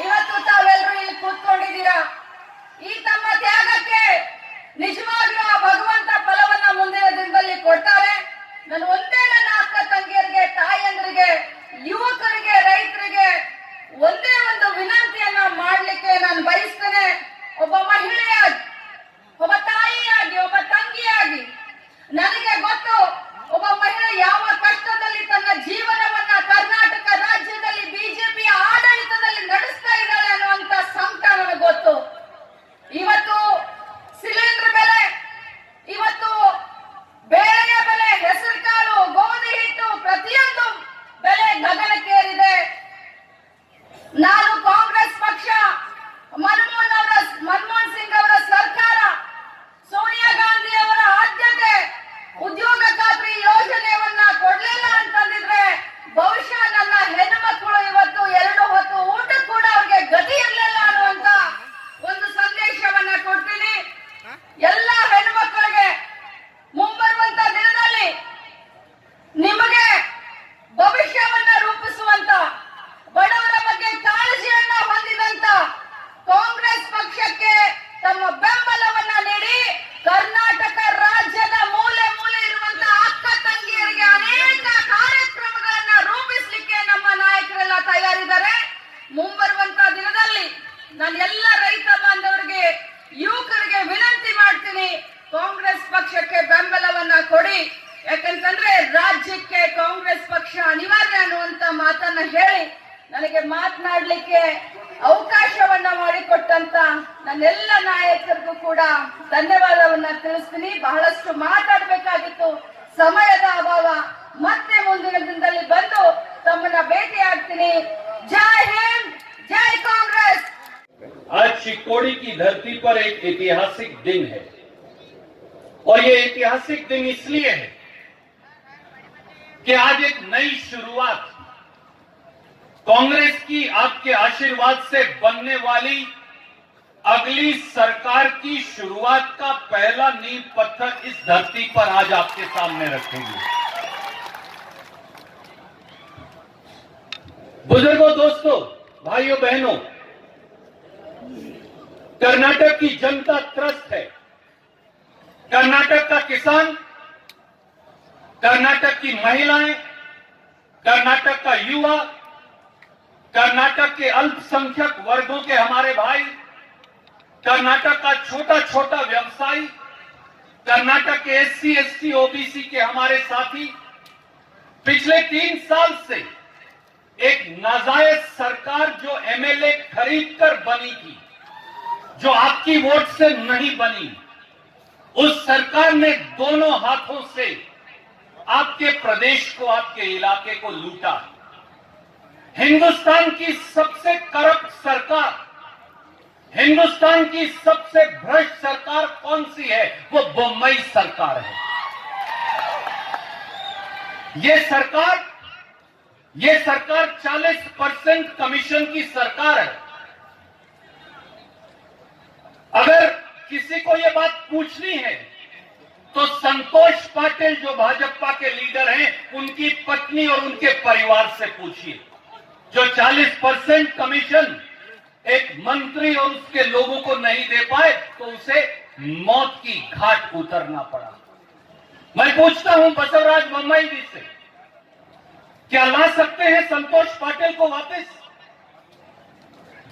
ಇವತ್ತು ತಾವೆಲ್ಲರೂ ಇಲ್ಲಿ ಕೂತ್ಕೊಂಡಿದ್ದೀರಾ. ಈ ತಮ್ಮ ತ್ಯಾಗಕ್ಕೆ ನಿಜವಾಗ್ಲೂ ಆ ಭಗವಂತ ಫಲವನ್ನ ಮುಂದಿನ ದಿನದಲ್ಲಿ ಕೊಡ್ತಾರೆ. ನಾನು ಒಂದೇ ನನ್ನ ಅಕ್ಕ ತಂಗಿಯರಿಗೆ, ತಾಯಂದ್ರಿಗೆ, ಯುವಕರಿಗೆ, ರೈತರಿಗೆ ಒಂದೇ ಒಂದು ವಿನಂತಿಯನ್ನ ಮಾಡ್ಲಿಕ್ಕೆ ನಾನು ಬಯಸ್ತೇನೆ. ಒಬ್ಬ ಮಹಿಳೆಯಾಗಿ, ಒಬ್ಬ ತಾಯಿಯಾಗಿ, ಒಬ್ಬ ತಂಗಿಯಾಗಿ ನನಗೆ ಗೊತ್ತು ಒಬ್ಬ ಮಹಿಳೆ ಯಾವ ಕಷ್ಟದಲ್ಲಿ ತನ್ನ ಜೀವನವನ್ನ ಕರ್ನಾಟಕ ರಾಜ್ಯದಲ್ಲಿ ಬಿಜೆಪಿಯ ಆಡಳಿತದಲ್ಲಿ ನಡೆಸ್ತಾ ಇದ್ದಾಳೆ ಅನ್ನುವಂತ ಸಂಕಟ ನನಗೆ ಗೊತ್ತು. ಇವತ್ತು ಸಿಲಿಂಡರ್ ಬೆಲೆ, ಇವತ್ತು ಬೇಳೆಯ ಬೆಲೆ, ಹೆಸರು ಕಾಳು, ಗೋಧಿ ಹಿಟ್ಟು, ಪ್ರತಿಯೊಂದು ಬೆಲೆ ಗಗನಕ್ಕೇರಿದೆ. ನಾನು ಕಾಂಗ್ರೆಸ್ ಪಕ್ಷ, ಮನಮೋಹನ್ ಸಿಂಗ್ ಅವರ ಸರ್ಕಾರ, ಸೋನಿಯಾ ಗಾಂಧಿ ಅವರ ಆದ್ಯತೆ ಉದ್ಯೋಗ ಖಾತ್ರಿ ಯೋಜನೆಯನ್ನ ಕೊಡ್ಲಿಲ್ಲ ಅಂತಂದಿದ್ರೆ ಬಹುಶಃ ನನ್ನ ಹೆಣ್ಣುಮಕ್ಕಳು ಇವತ್ತು 2 ಹೊತ್ತು ಊಟ ಕೂಡ ಅವ್ರಿಗೆ ಗತಿ ಇರಲಿಲ್ಲ ಅನ್ನುವಂತ ಒಂದು ಸಂದೇಶವನ್ನ ಕೊಡ್ತೀನಿ. ಎಲ್ಲ ಹೆಣ್ಣುಮಕ್ಕಳಿಗೆ ಮುಂಬರುವಂತ ದಿನದಲ್ಲಿ ನಿಮಗೆ ಭವಿಷ್ಯವನ್ನ ರೂಪಿಸುವಂತ, ಬಡವರ ಬಗ್ಗೆ ಕಾಳಜಿಯನ್ನ ಹೊಂದಿದಂತ ಕಾಂಗ್ರೆಸ್ ಪಕ್ಷಕ್ಕೆ ತಮ್ಮ ಬೆಂಬಲವನ್ನ ನೀಡಿ ಕರ್ನಾಟಕ ರಾಜ್ಯದ ಮೂಲೆ ಮೂಲೆ ಇರುವಂತ ಅಕ್ಕ ತಂಗಿಯರಿಗೆ ಅನೇಕ ಕಾರ್ಯಕ್ರಮಗಳನ್ನ ರೂಪಿಸಲಿಕ್ಕೆ ನಮ್ಮ ನಾಯಕರೆಲ್ಲ ತಯಾರಿದ್ದಾರೆ. ಮುಂಬರುವಂತ ದಿನದಲ್ಲಿ ನಾನು ಎಲ್ಲ ರೈತ ಬಾಂಧವರಿಗೆ, ಯುವಕರಿಗೆ ವಿನಂತಿ ಮಾಡ್ತೀನಿ, ಕಾಂಗ್ರೆಸ್ ಪಕ್ಷಕ್ಕೆ ಬೆಂಬಲವನ್ನ ಕೊಡಿ. ಯಾಕಂತಂದ್ರೆ ರಾಜ್ಯಕ್ಕೆ ಕಾಂಗ್ರೆಸ್ ಪಕ್ಷ ಅನಿವಾರ್ಯ ಅನ್ನುವಂತ ಮಾತನ್ನ ಹೇಳಿ ನನಗೆ ಮಾತನಾಡ್ಲಿಕ್ಕೆ ಅವಕಾಶವನ್ನ ಮಾಡಿಕೊಟ್ಟಂತ ನನ್ನೆಲ್ಲ ನಾಯಕರಿಗೂ ಕೂಡ ಧನ್ಯವಾದವನ್ನ ತಿಳಿಸ್ತೀನಿ. ಬಹಳಷ್ಟು ಮಾತಾಡಬೇಕಾಗಿತ್ತು, ಸಮಯದ ಅಭಾವ. ಮತ್ತೆ ಮುಂದಿನ ದಿನದಲ್ಲಿ ಬಂದು ತಮ್ಮನ್ನ ಭೇಟಿ ಆಗ್ತೀನಿ. ಜೈ ಹಿಂದ್, ಜೈ कांग्रेस। आज शिवकोड़ी की धरती पर एक ऐतिहासिक दिन है और ये ऐतिहासिक दिन इसलिए है कि आज एक नई शुरुआत कांग्रेस की आपके आशीर्वाद से बनने वाली अगली सरकार की शुरुआत का पहला नींव पत्थर इस धरती पर आज आपके सामने रखेंगे। बुजुर्गों, दोस्तों, भाइयों बहनों, कर्नाटक की जनता त्रस्त है। कर्नाटक का किसान, कर्नाटक की महिलाएं, कर्नाटक का युवा, कर्नाटक के अल्पसंख्यक वर्गों के हमारे भाई, कर्नाटक का छोटा छोटा व्यवसायी, कर्नाटक के एससी, एसटी, ओबीसी के हमारे साथी पिछले 3 साल से एक नाजायज सरकार जो एमएलए खरीदकर बनी थी, जो आपकी वोट से नहीं बनी, उस सरकार ने दोनों हाथों से आपके प्रदेश को, आपके इलाके को लूटा। हिंदुस्तान की सबसे करप्ट सरकार, हिंदुस्तान की सबसे भ्रष्ट सरकार कौन सी है? वो बम्बई सरकार है। ये सरकार 40% कमीशन की सरकार है। अगर किसी को ये बात पूछनी है तो संतोष पाटिल जो भाजपा के लीडर हैं, उनकी पत्नी और उनके परिवार से पूछिए। जो 40% कमीशन एक मंत्री और उसके लोगों को नहीं दे पाए तो उसे मौत की घाट उतरना पड़ा। मैं पूछता हूं बसवराज बोम्मई जी से, क्या ला सकते हैं संतोष पाटिल को वापस?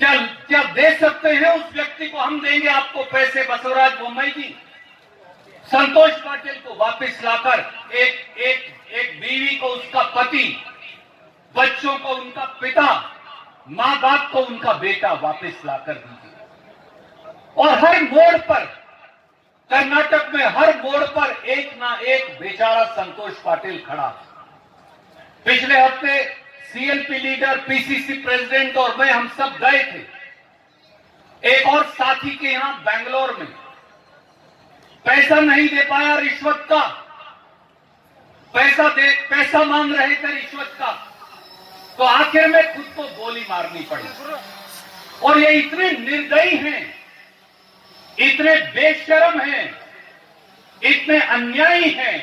क्या दे सकते हैं उस व्यक्ति को? हम देंगे आपको पैसे बसवराज बोम्मई जी। संतोष पाटिल को वापस लाकर एक बीवी को उसका पति, बच्चों को उनका पिता, मां बाप को उनका बेटा वापस लाकर दीजिए। और हर मोड़ पर, कर्नाटक में हर मोड़ पर एक ना एक बेचारा संतोष पाटिल खड़ा। पिछले हफ्ते सीएलपी लीडर, पीसीसी प्रेसिडेंट और मैं, हम सब गए थे एक और साथी के यहां बेंगलोर में। पैसा नहीं दे पाया रिश्वत का, पैसा मांग रहे थे रिश्वत का, तो आखिर में खुद को गोली मारनी पड़ी। और ये इतने निर्दयी हैं, इतने बेशर्म हैं, इतने अन्यायी हैं।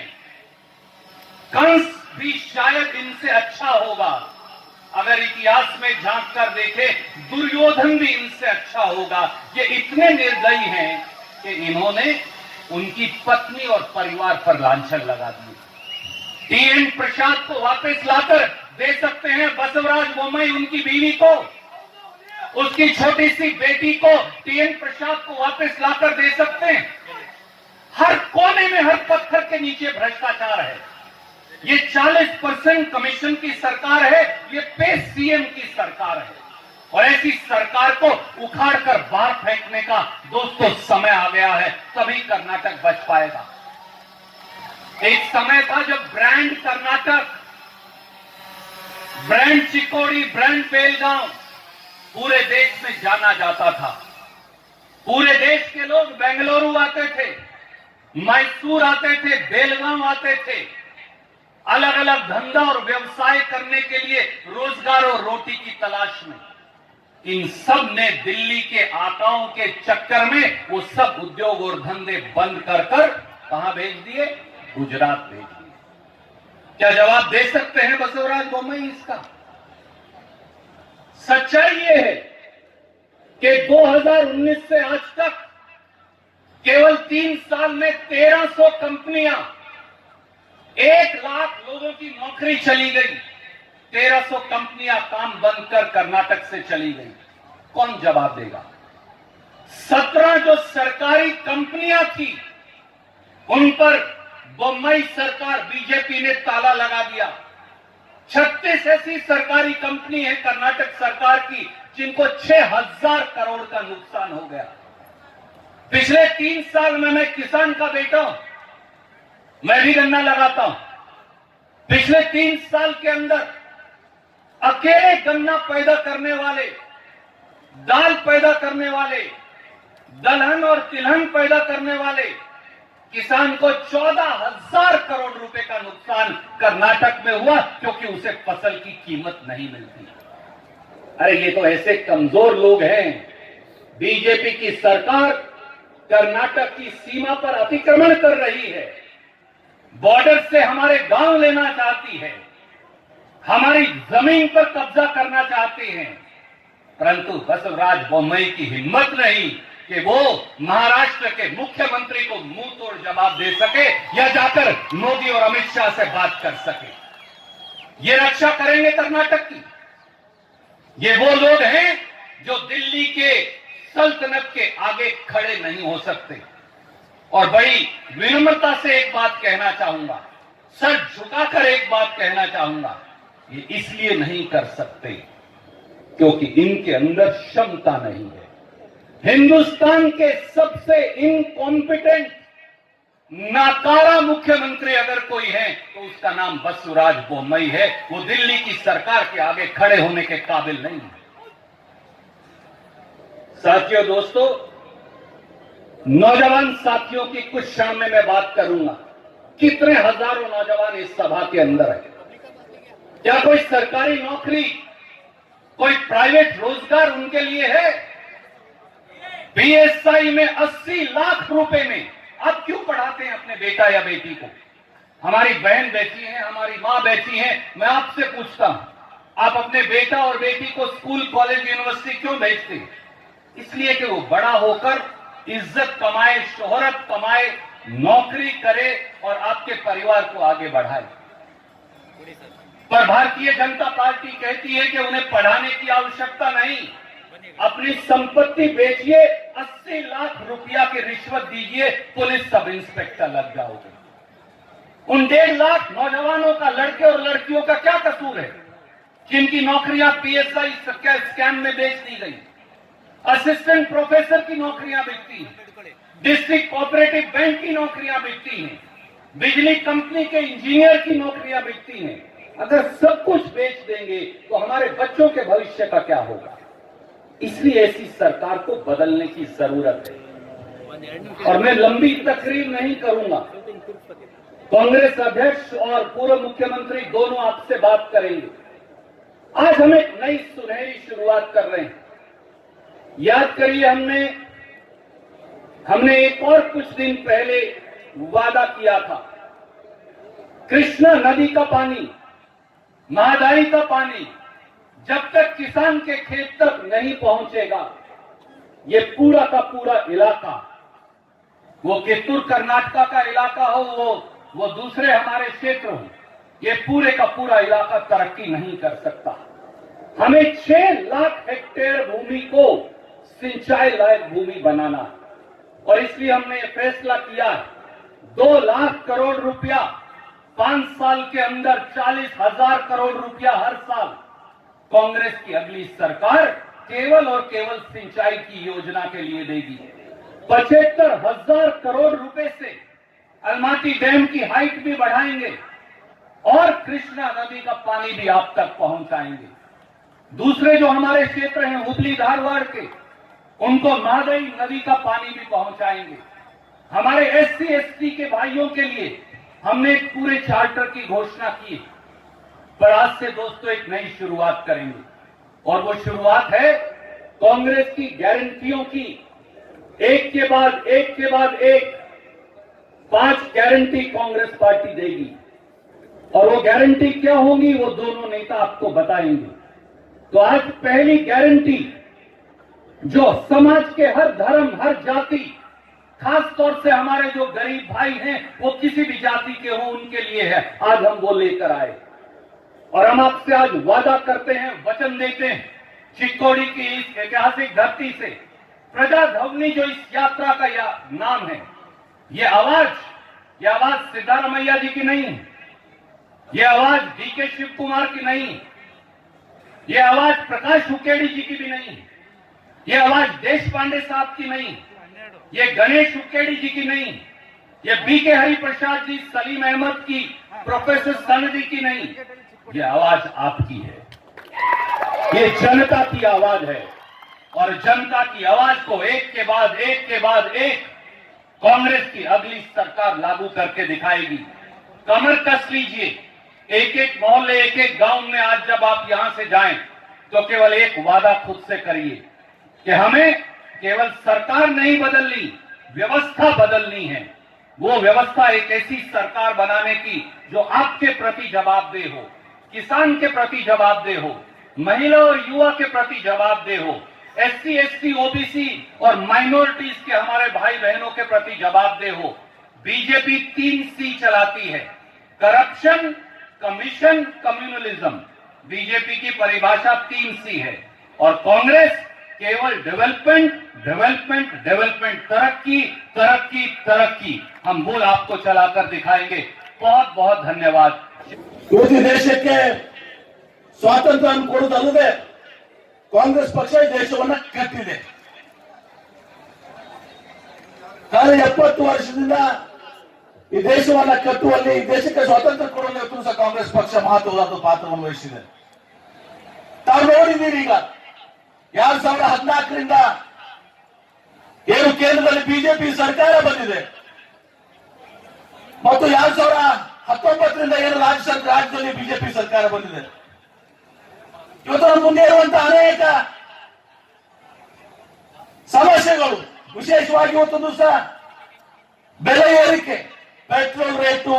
कंस भी शायद इनसे अच्छा होगा, अगर इतिहास में झांक कर देखे दुर्योधन भी इनसे अच्छा होगा। ये इतने निर्दयी हैं कि इन्होंने उनकी पत्नी और परिवार पर लांछन लगा दी। टीएन प्रसाद को वापस लाकर दे सकते हैं बसवराज बोम्मई, उनकी बीवी को, उसकी छोटी सी बेटी को टीएन प्रसाद को वापस लाकर दे सकते हैं। हर कोने में, हर पत्थर के नीचे भ्रष्टाचार है। ये 40% कमीशन की सरकार है, ये पे सीएम की सरकार है। और ऐसी सरकार को उखाड़ कर बाहर फेंकने का दोस्तों समय आ गया है, तभी कर्नाटक बच पाएगा। एक समय था जब brand Karnataka, brand Chikodi, brand Belgaum पूरे देश में जाना जाता था। पूरे देश के लोग बेंगलुरु आते थे, मैसूर आते थे, बेलगांव आते थे, अलग अलग धंधा और व्यवसाय करने के लिए, रोजगार और रोटी की तलाश में। इन सब ने दिल्ली के आकाओं के चक्कर में वो सब उद्योग और धंधे बंद कर कहां भेज दिए? गुजरात भेज दिए। क्या जवाब दे सकते हैं बसवराज बोम्मई इसका? सच्चाई ये है कि 2019 से आज तक केवल 3 साल में 1300 कंपनियां, 1 लाख लोगों की नौकरी चली गई। 1300 कंपनियां काम बंद कर कर्नाटक से चली गई। कौन जवाब देगा? 17 जो सरकारी कंपनियां थी उन पर बोम्मई सरकार, बीजेपी ने ताला लगा दिया। 36 ऐसी सरकारी कंपनी है कर्नाटक सरकार की जिनको 6000 करोड़ का नुकसान हो गया। पिछले 3 साल में, मैं किसान का बेटा हूं, मैं भी गन्ना लगाता हूं। पिछले 3 साल के अंदर अकेले गन्ना पैदा करने वाले, दाल पैदा करने वाले, दलहन और तिलहन पैदा करने वाले किसान को 14,000 करोड़ रुपए का नुकसान कर्नाटक में हुआ, क्योंकि उसे फसल की कीमत नहीं मिलती। अरे ये तो ऐसे कमजोर लोग हैं। बीजेपी की सरकार कर्नाटक की सीमा पर अतिक्रमण कर रही है, बॉर्डर से हमारे गांव लेना चाहती है, हमारी जमीन पर कब्जा करना चाहते हैं। परंतु बसवराज बोम्मई की हिम्मत नहीं कि वो महाराष्ट्र के मुख्यमंत्री को मुंह तोड़ जवाब दे सके या जाकर मोदी और अमित शाह से बात कर सके। ये रक्षा करेंगे कर्नाटक की? ये वो लोग हैं जो दिल्ली के सल्तनत के आगे खड़े नहीं हो सकते। और बड़ी विनम्रता से एक बात कहना चाहूंगा, सर झुकाकर एक बात कहना चाहूंगा, ये इसलिए नहीं कर सकते क्योंकि इनके अंदर क्षमता नहीं है। हिंदुस्तान के सबसे इनकॉम्पिटेंट, नाकारा मुख्यमंत्री अगर कोई है तो उसका नाम बसवराज बोम्मई है। वो दिल्ली की सरकार के आगे खड़े होने के काबिल नहीं है। साथियों, दोस्तों, नौजवान साथियों की कुछ क्षण में मैं बात करूंगा। कितने हजारों नौजवान इस सभा के अंदर है। क्या कोई सरकारी नौकरी, कोई प्राइवेट रोजगार उनके लिए है? बीएसआई में 80 लाख रुपए में आप क्यों पढ़ाते हैं अपने बेटा या बेटी को? हमारी बहन बैठी है, हमारी मां बैठी है, मैं आपसे पूछता हूं, आप अपने बेटा और बेटी को स्कूल, कॉलेज, यूनिवर्सिटी क्यों भेजते हैं? इसलिए कि वो बड़ा होकर इज्जत कमाए, शोहरत कमाए, नौकरी करे और आपके परिवार को आगे बढ़ाए। पर भारतीय जनता पार्टी कहती है कि उन्हें पढ़ाने की आवश्यकता नहीं, अपनी संपत्ति बेचिए, 80 लाख रुपया की रिश्वत दीजिए, पुलिस सब इंस्पेक्टर लग जाओगे। उन 1.5 लाख नौजवानों का, लड़के और लड़कियों का क्या कसूर है जिनकी नौकरियां पीएसआई स्कैम में बेच दी गई? असिस्टेंट प्रोफेसर की नौकरियां बिकती हैं, डिस्ट्रिक्ट कोऑपरेटिव बैंक की नौकरियां बिकती हैं, बिजली कंपनी के इंजीनियर की नौकरियां बिकती हैं। अगर सब कुछ बेच देंगे तो हमारे बच्चों के भविष्य का क्या होगा? इसलिए ऐसी सरकार को बदलने की जरूरत है। और मैं लंबी तकरीर नहीं करूंगा। कांग्रेस अध्यक्ष और पूर्व मुख्यमंत्री दोनों आपसे बात करेंगे। आज हम एक नई सुनहरी शुरुआत कर रहे हैं। याद करिए, हमने एक और कुछ दिन पहले वादा किया था, कृष्णा नदी का पानी, महादाई का पानी जब तक किसान के खेत तक नहीं पहुंचेगा, ये पूरा का पूरा इलाका, वो कित्तूर कर्नाटका का इलाका हो, वो दूसरे हमारे क्षेत्र हो, ये पूरे का पूरा इलाका तरक्की नहीं कर सकता। हमें 6 लाख हेक्टेयर भूमि को सिंचाई लायक भूमि बनाना है। और इसलिए हमने ये फैसला किया है, 2 लाख करोड़ रुपया 5 साल के अंदर 40,000 करोड़ रुपया हर साल कांग्रेस की अगली सरकार केवल और केवल सिंचाई की योजना के लिए देगी। 75,000 करोड़ रुपए से अलमाटी डैम की हाइट भी बढ़ाएंगे और कृष्णा नदी का पानी भी आप तक पहुंचाएंगे। दूसरे जो हमारे क्षेत्र हैं हुबली धारवाड़ के, उनको महादाई नदी का पानी भी पहुंचाएंगे। हमारे एससी एसटी के भाइयों के लिए हमने एक पूरे चार्टर की घोषणा की है। पर आज से दोस्तों एक नई शुरुआत करेंगे और वो शुरुआत है कांग्रेस की गारंटियों की। एक के बाद एक 5 गारंटी कांग्रेस पार्टी देगी और वो गारंटी क्या होंगी वो दोनों नेता आपको बताएंगे। तो आज पहली गारंटी जो समाज के हर धर्म, हर जाति, खास तौर से हमारे जो गरीब भाई हैं वो किसी भी जाति के हों उनके लिए है, आज हम वो लेकर आए। और हम आपसे आज वादा करते हैं, वचन देते हैं, चिक्कोड़ी की इस ऐतिहासिक धरती से प्रजा ध्वनि जो इस यात्रा का नाम है, ये आवाज सिद्धारमैया जी की नहीं है, ये आवाज डीके शिव कुमार की नहीं है, ये आवाज प्रकाश हुक्केड़ी जी की भी नहीं है, ये आवाज देश पांडे साहब की नहीं, ये गणेश हुक्केड़ी जी की नहीं, ये बीके हरिप्रसाद जी, सलीम अहमद की, प्रोफेसर सनदी की नहीं, ये आवाज आपकी है। ये जनता की आवाज है और जनता की आवाज को एक के बाद एक कांग्रेस की अगली सरकार लागू करके दिखाएगी। कमर कस लीजिए, एक मोहल्ले, एक गांव में आज जब आप यहां से जाएं तो केवल एक वादा खुद से करिए कि हमें केवल सरकार नहीं बदलनी, व्यवस्था बदलनी है। वो व्यवस्था एक ऐसी सरकार बनाने की जो आपके प्रति जवाबदेह हो, किसान के प्रति जवाबदेह हो, महिला और युवा के प्रति जवाबदेह हो, एससी एसटी ओबीसी और माइनॉरिटीज के हमारे भाई बहनों के प्रति जवाबदेह हो। बीजेपी 3C चलाती है, करप्शन, कमीशन, कम्युनलिज्म। बीजेपी की परिभाषा 3C है और कांग्रेस केवल डेवलपमेंट, तरक्की। हम बोल आपको चलाकर दिखाएंगे। बहुत बहुत धन्यवाद। ಇವತ್ತು ದೇಶಕ್ಕೆ ಸ್ವಾತಂತ್ರ್ಯ ಕೊಡುವುದಲ್ಲದೆ ಕಾಂಗ್ರೆಸ್ ಪಕ್ಷ ಈ ದೇಶವನ್ನ ಕಟ್ಟಿದೆ. ಕಳೆದ 70 ವರ್ಷದಿಂದ ಈ ದೇಶವನ್ನ ಕಟ್ಟುವಲ್ಲಿ, ಈ ದೇಶಕ್ಕೆ ಸ್ವಾತಂತ್ರ್ಯ ಕೊಡುವಲ್ಲಿ ಇವತ್ತು ಸಹ ಕಾಂಗ್ರೆಸ್ ಪಕ್ಷ ಮಹತ್ವವಾದ ಪಾತ್ರವನ್ನು ವಹಿಸಿದೆ. ತಾವು ನೋಡಿದ್ದೀರಿ, ಈಗ 2014ರಿಂದ ಏನು ಕೇಂದ್ರದಲ್ಲಿ ಬಿಜೆಪಿ ಸರ್ಕಾರ ಬಂದಿದೆ ಮತ್ತು 2019ರಿಂದ ಏನು ರಾಜ್ಯದಲ್ಲಿ ಬಿಜೆಪಿ ಸರ್ಕಾರ ಬಂದಿದೆ. ಇವತ್ತು ಮುಂದೆ ಇರುವಂತಹ ಅನೇಕ ಸಮಸ್ಯೆಗಳು, ವಿಶೇಷವಾಗಿ ಇವತ್ತೊಂದು ಸಹ ಬೆಲೆ ಏರಿಕೆ, petrol rate,